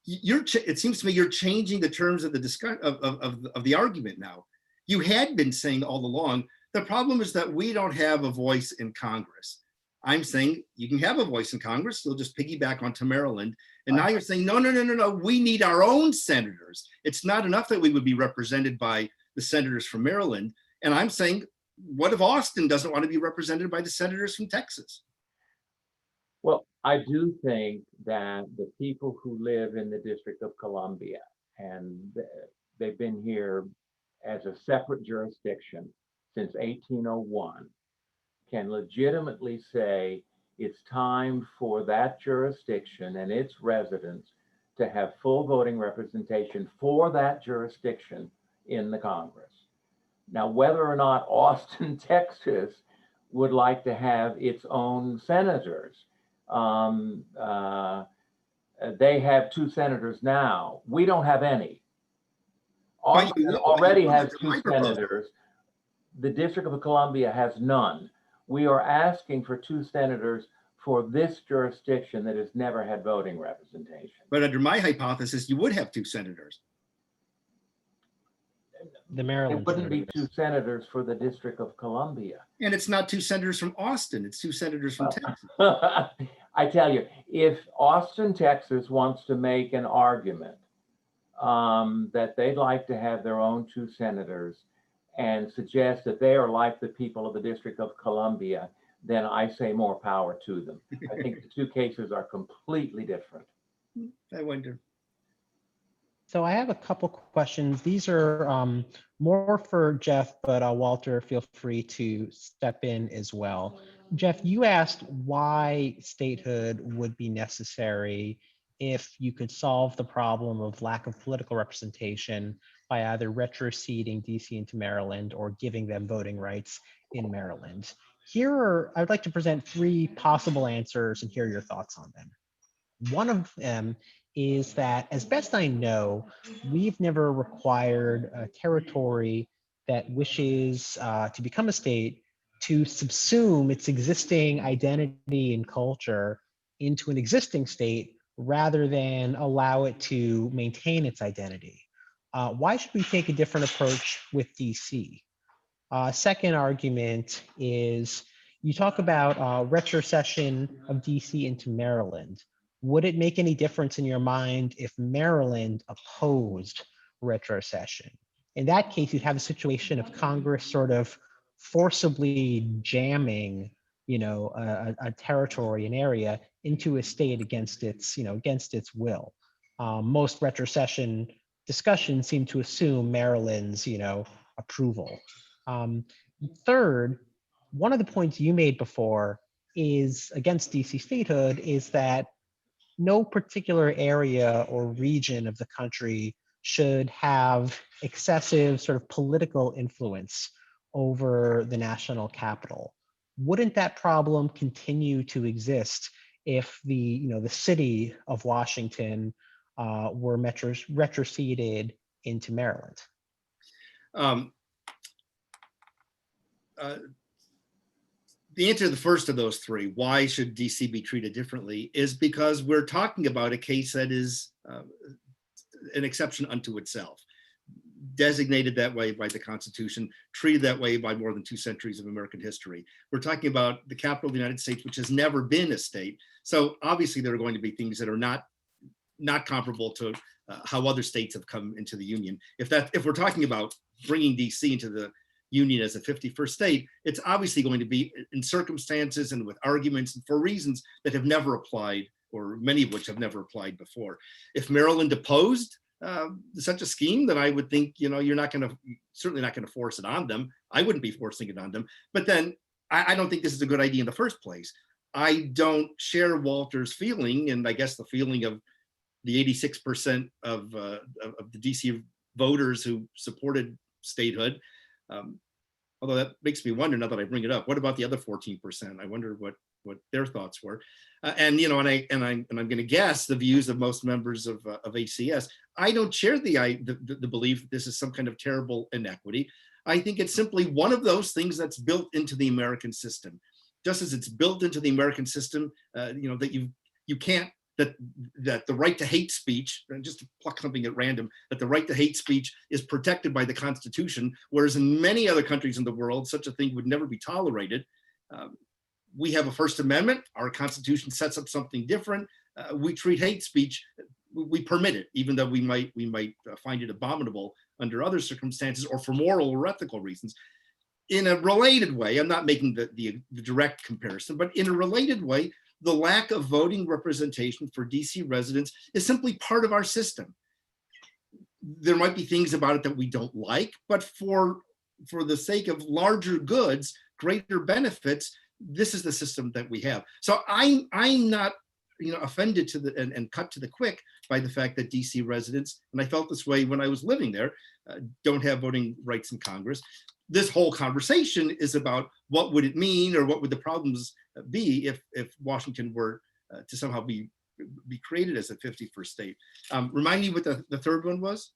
S3: It seems to me you're changing the terms of the discussion of the argument now. You had been saying all along, the problem is that we don't have a voice in Congress. I'm saying you can have a voice in Congress, you'll just piggyback onto Maryland. And now you're saying, no, we need our own senators. It's not enough that we would be represented by the senators from Maryland. And I'm saying, what if Austin doesn't want to be represented by the senators from Texas?
S2: Well, I do think that the people who live in the District of Columbia, and they've been here as a separate jurisdiction since 1801, can legitimately say it's time for that jurisdiction and its residents to have full voting representation for that jurisdiction in the Congress. Now, whether or not Austin, Texas would like to have its own senators, they have 2 senators now. We don't have any. Austin already has 2 senators. The District of Columbia has none. We are asking for 2 senators for this jurisdiction that has never had voting representation.
S3: But under my hypothesis, you would have 2 senators.
S1: The Maryland.
S2: It wouldn't be 2 senators for the District of Columbia.
S3: And it's not 2 senators from Austin, it's 2 senators from Texas.
S2: I tell you, if Austin, Texas wants to make an argument that they'd like to have their own 2 senators and suggest that they are like the people of the District of Columbia, then I say more power to them. I think the 2 cases are completely different.
S3: I wonder.
S1: So I have a couple questions. These are more for Jeff, but Walter, feel free to step in as well. Jeff, you asked why statehood would be necessary if you could solve the problem of lack of political representation by either retroceding DC into Maryland or giving them voting rights in Maryland. I'd like to present 3 possible answers and hear your thoughts on them. One of them is that, as best I know, we've never required a territory that wishes to become a state to subsume its existing identity and culture into an existing state rather than allow it to maintain its identity. Why should we take a different approach with DC? Second argument is you talk about retrocession of DC into Maryland. Would it make any difference in your mind if Maryland opposed retrocession? In that case, you'd have a situation of Congress sort of forcibly jamming, a territory, an area into a state against its, against its will. Most retrocession discussions seem to assume Maryland's, approval. Third, one of the points you made before is against DC statehood is that no particular area or region of the country should have excessive sort of political influence over the national capital. Wouldn't that problem continue to exist if the city of Washington were retroceded into Maryland?
S3: Um, the answer to the first of those three, why should DC be treated differently, is because we're talking about a case that is an exception unto itself, designated that way by the Constitution, treated that way by more than 2 centuries of American history. We're talking about the capital of the United States, which has never been a state. So obviously there are going to be things that are not comparable to how other states have come into the Union. If we're talking about bringing DC into the Union as a 51st state, it's obviously going to be in circumstances and with arguments and for reasons that have never applied, or many of which have never applied before. If Maryland opposed such a scheme, then I would think, you're certainly not going to force it on them. I wouldn't be forcing it on them. But then I don't think this is a good idea in the first place. I don't share Walter's feeling, and I guess the feeling of the 86% of the DC voters who supported statehood. Although that makes me wonder, now that I bring it up, what about the other 14%? I wonder what their thoughts were. I'm going to guess the views of most members of ACS. I don't share the belief that this is some kind of terrible inequity. I think it's simply one of those things that's built into the American system. Just as it's built into the American system, that you can't, that the right to hate speech, and just to pluck something at random, that the right to hate speech is protected by the Constitution, whereas in many other countries in the world, such a thing would never be tolerated. We have a First Amendment. Our Constitution sets up something different. We treat hate speech, we permit it, even though we might find it abominable under other circumstances or for moral or ethical reasons. In a related way, I'm not making the direct comparison, but in a related way, the lack of voting representation for DC residents is simply part of our system. There might be things about it that we don't like, but for the sake of larger goods, greater benefits, this is the system that we have. So I'm not offended to and cut to the quick by the fact that DC residents, and I felt this way when I was living there, don't have voting rights in Congress. This whole conversation is about what would it mean, or what would the problems be if Washington were to somehow be created as a 51st state. Remind me what the third one was?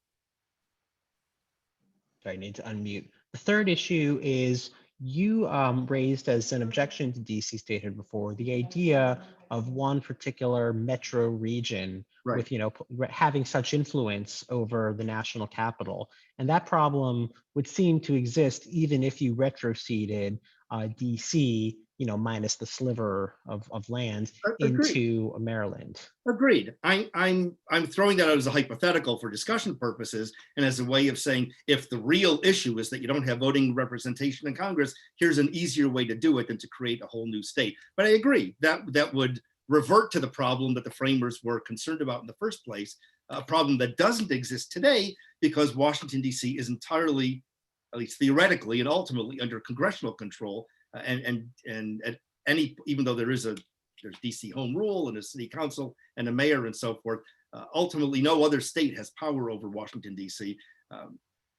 S1: I need to unmute. The third issue is you raised as an objection to DC statehood before the idea of one particular metro region, right, with having such influence over the national capital, and that problem would seem to exist even if you retroceded DC, minus the sliver of land into Maryland.
S3: Agreed. I'm throwing that out as a hypothetical for discussion purposes and as a way of saying, if the real issue is that you don't have voting representation in Congress, here's an easier way to do it than to create a whole new state. But I agree that would revert to the problem that the framers were concerned about in the first place, a problem that doesn't exist today because Washington, D.C. is entirely, at least theoretically and ultimately, under congressional control. And at any, even though there's DC home rule and a city council and a mayor and so forth, ultimately no other state has power over Washington, D.C.,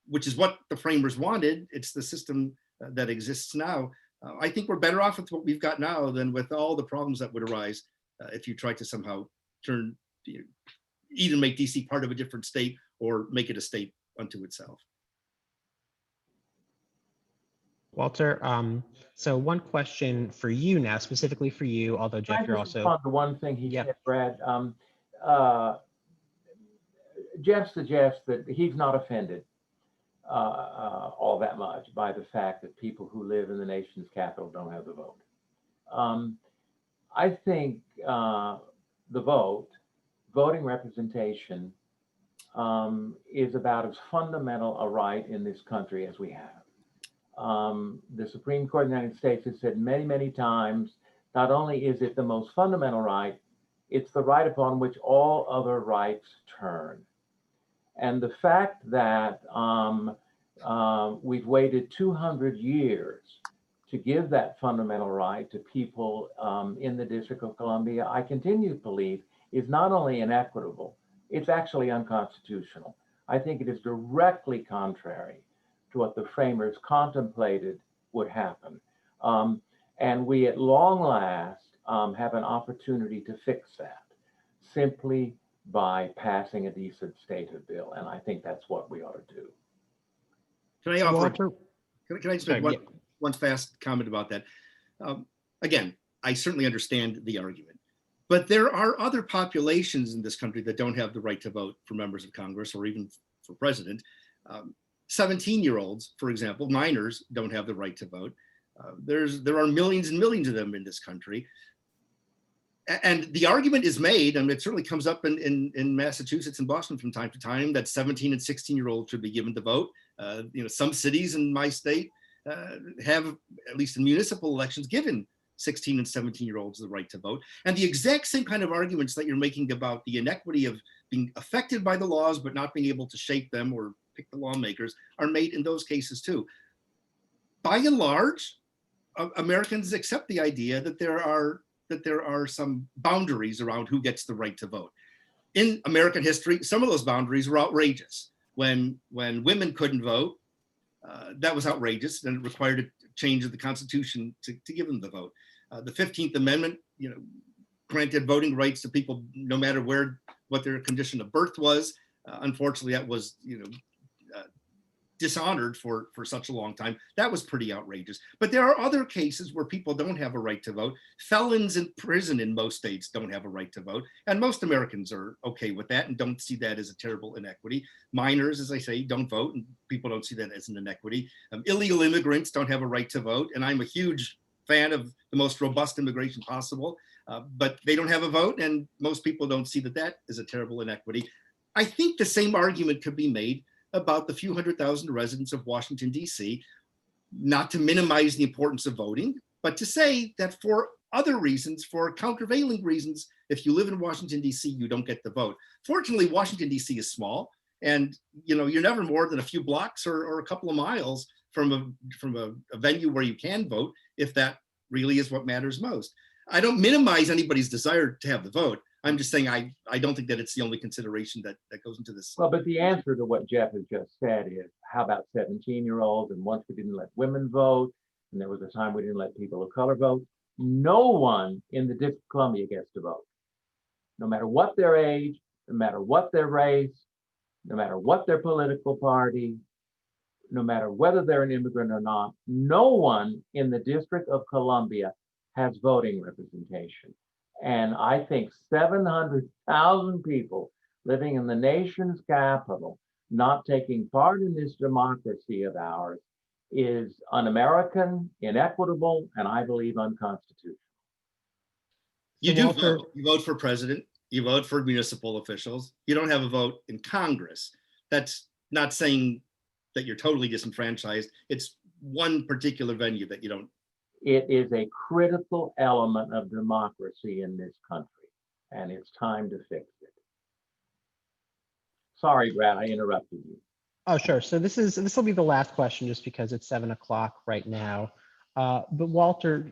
S3: which is what the framers wanted. It's the system that exists now. I think we're better off with what we've got now than with all the problems that would arise if you try to somehow either make DC part of a different state or make it a state unto itself.
S1: Walter, so one question for you now, specifically for you, although
S2: Can I
S1: Jeff, you're
S2: just
S1: also,
S2: respond to one thing he
S1: Yep.
S2: said, Brad? Jeff suggests that he's not offended all that much by the fact that people who live in the nation's capital don't have the vote. I think the voting representation is about as fundamental a right in this country as we have. The Supreme Court of the United States has said many, many times, not only is it the most fundamental right, it's the right upon which all other rights turn. And the fact that we've waited 200 years to give that fundamental right to people in the District of Columbia, I continue to believe is not only inequitable, it's actually unconstitutional. I think it is directly contrary to what the framers contemplated would happen. And we at long last have an opportunity to fix that simply by passing a decent statehood bill. And I think that's what we ought to do.
S3: Can I
S1: so
S3: offer,
S1: Walter,
S3: can I just
S1: sorry,
S3: make
S1: yeah.
S3: one fast comment about that? Again, I certainly understand the argument, but there are other populations in this country that don't have the right to vote for members of Congress or even for president. 17-year-olds, for example, minors don't have the right to vote. There are millions and millions of them in this country. And the argument is made, and it certainly comes up in Massachusetts and Boston from time to time, that 17 and 16-year-olds should be given the vote. Some cities in my state have, at least in municipal elections, given 16 and 17-year-olds the right to vote. And the exact same kind of arguments that you're making about the inequity of being affected by the laws but not being able to shape them or pick the lawmakers are made in those cases too. By and large, Americans accept the idea that there are some boundaries around who gets the right to vote. In American history, some of those boundaries were outrageous. When women couldn't vote, that was outrageous, and it required a change of the Constitution to give them the vote. The 15th Amendment, granted voting rights to people no matter what their condition of birth was. Unfortunately, that was dishonored for such a long time. That was pretty outrageous. But there are other cases where people don't have a right to vote. Felons in prison in most states don't have a right to vote. And most Americans are okay with that and don't see that as a terrible inequity. Minors, as I say, don't vote, and people don't see that as an inequity. Illegal immigrants don't have a right to vote. And I'm a huge fan of the most robust immigration possible, but they don't have a vote, and most people don't see that is a terrible inequity. I think the same argument could be made about the few 100,000 residents of Washington, D.C., not to minimize the importance of voting, but to say that for other reasons, for countervailing reasons, if you live in Washington, D.C., you don't get the vote. Fortunately, Washington, D.C. is small, and you're never more than a few blocks or a couple of miles from a venue where you can vote, if that really is what matters most. I don't minimize anybody's desire to have the vote. I'm just saying I don't think that it's the only consideration that goes into this.
S2: Well, but the answer to what Jeff has just said is, how about 17-year-olds? And once we didn't let women vote, and there was a time we didn't let people of color vote, no one in the District of Columbia gets to vote. No matter what their age, no matter what their race, no matter what their political party, no matter whether they're an immigrant or not, no one in the District of Columbia has voting representation. And I think 700,000 people living in the nation's capital not taking part in this democracy of ours is un-American, inequitable, and I believe unconstitutional.
S3: You
S1: So
S3: do
S1: Walter,
S3: vote. You vote for president. You vote for municipal officials. You don't have a vote in Congress. That's not saying that you're totally disenfranchised. It's one particular venue that you don't.
S2: It is a critical element of democracy in this country, and it's time to fix it. Sorry, Brad, I interrupted you.
S1: oh, sure. So this will be the last question just because it's 7 o'clock right now. But Walter,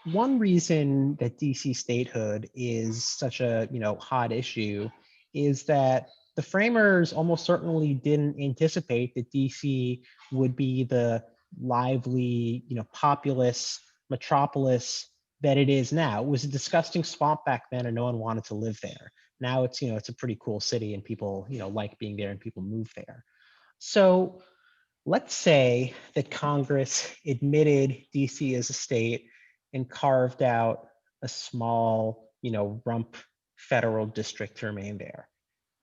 S1: one reason that DC statehood is such a hot issue is that the framers almost certainly didn't anticipate that DC would be the lively, populous metropolis that it is now. It was a disgusting swamp back then and no one wanted to live there. Now it's, it's a pretty cool city and people, like being there and people move there. So let's say that Congress admitted DC as a state and carved out a small, rump federal district to remain there.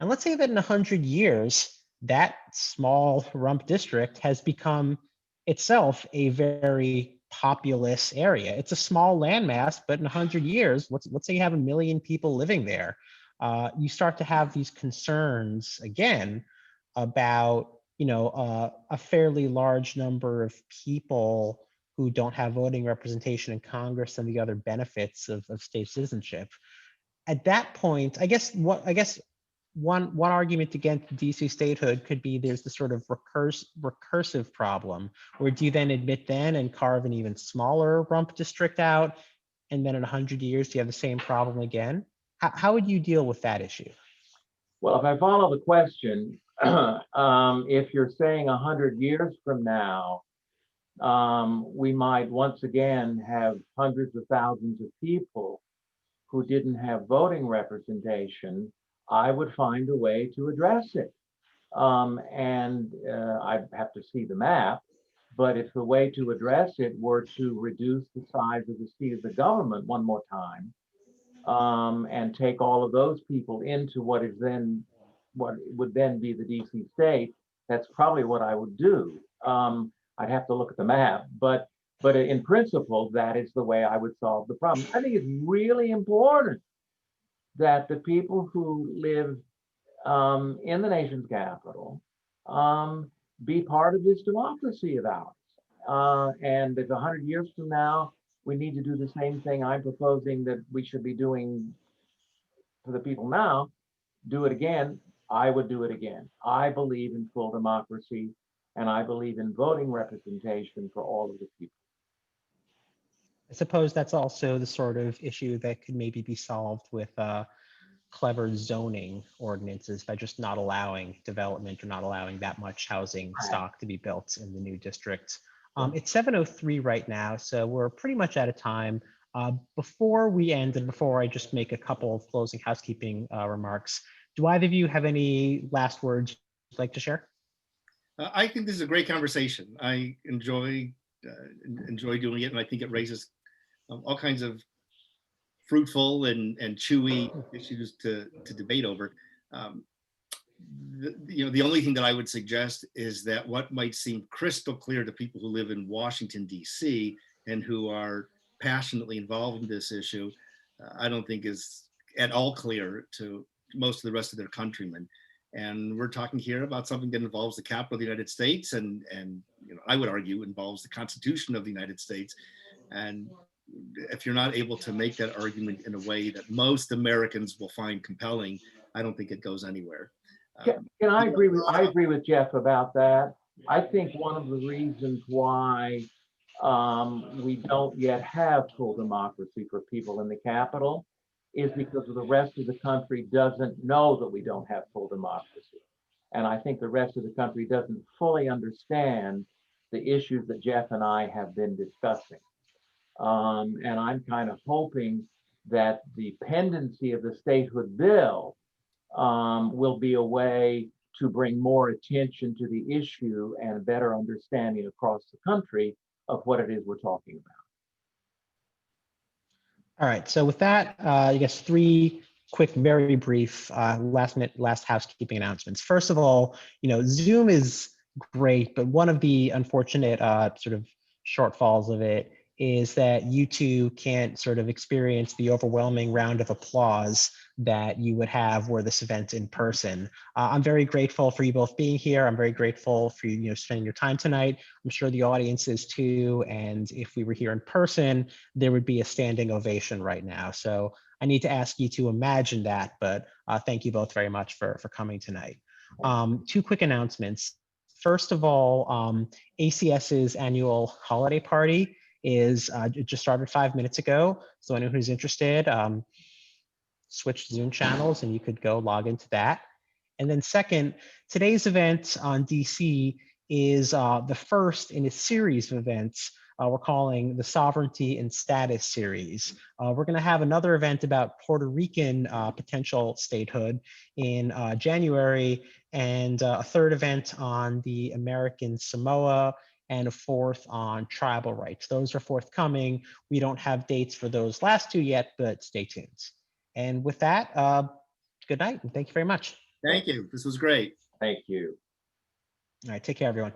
S1: And let's say that in 100 years, that small rump district has become itself a very populous area. It's a small landmass, but in 100 years, let's say you have 1 million people living there. You start to have these concerns again about a fairly large number of people who don't have voting representation in Congress and the other benefits of state citizenship. At that point, I guess one argument against DC statehood could be there's this sort of recursive problem, where do you then admit then and carve an even smaller rump district out, and then in 100 years do you have the same problem again? How would you deal with that issue?
S2: Well, if I follow the question, if you're saying 100 years from now, we might once again have hundreds of thousands of people who didn't have voting representation, I would find a way to address it. I'd have to see the map, but if the way to address it were to reduce the size of the seat of the government one more time, and take all of those people into what would then be the DC state, that's probably what I would do. I'd have to look at the map, but in principle, that is the way I would solve the problem. I think it's really important that the people who live in the nation's capital be part of this democracy of ours. And if 100 years from now, we need to do the same thing I'm proposing that we should be doing for the people now, do it again, I would do it again. I believe in full democracy, and I believe in voting representation for all of the people.
S1: I suppose that's also the sort of issue that could maybe be solved with clever zoning ordinances by just not allowing development or not allowing that much housing stock to be built in the new district. It's 7:03 right now, so we're pretty much out of time. Before we end and before I just make a couple of closing housekeeping remarks, do either of you have any last words you'd like to share?
S3: I think this is a great conversation. I enjoy doing it, and I think it raises all kinds of fruitful and chewy issues to debate over. The only thing that I would suggest is that what might seem crystal clear to people who live in Washington, D.C. and who are passionately involved in this issue, I don't think is at all clear to most of the rest of their countrymen. And we're talking here about something that involves the capital of the United States and I would argue involves the Constitution of the United States. And if you're not able to make that argument in a way that most Americans will find compelling, I don't think it goes anywhere.
S2: Can I agree with Jeff about that? I think one of the reasons why we don't yet have full democracy for people in the capital is because the rest of the country doesn't know that we don't have full democracy. And I think the rest of the country doesn't fully understand the issues that Jeff and I have been discussing. And I'm kind of hoping that the pendency of the statehood bill will be a way to bring more attention to the issue and a better understanding across the country of what it is we're talking about.
S1: All right, so with that, I guess 3 quick, very brief last housekeeping announcements. First of all, Zoom is great, but one of the unfortunate sort of shortfalls of it is that you two can't sort of experience the overwhelming round of applause that you would have were this event in person. I'm very grateful for you both being here. I'm very grateful for you, spending your time tonight. I'm sure the audience is too. And if we were here in person, there would be a standing ovation right now. So I need to ask you to imagine that, but thank you both very much for coming tonight. 2 quick announcements. First of all, ACS's annual holiday party is it just started 5 minutes ago. So anyone who's interested, switch Zoom channels and you could go log into that. And then second, today's event on DC is the first in a series of events we're calling the Sovereignty and Status Series. We're going to have another event about Puerto Rican potential statehood in January, and a third event on the American Samoa, and a fourth on tribal rights. Those are forthcoming. We don't have dates for those last two yet, but stay tuned. And with that, good night, and thank you very much.
S3: Thank you. This was great.
S2: Thank you.
S1: All right, take care, everyone.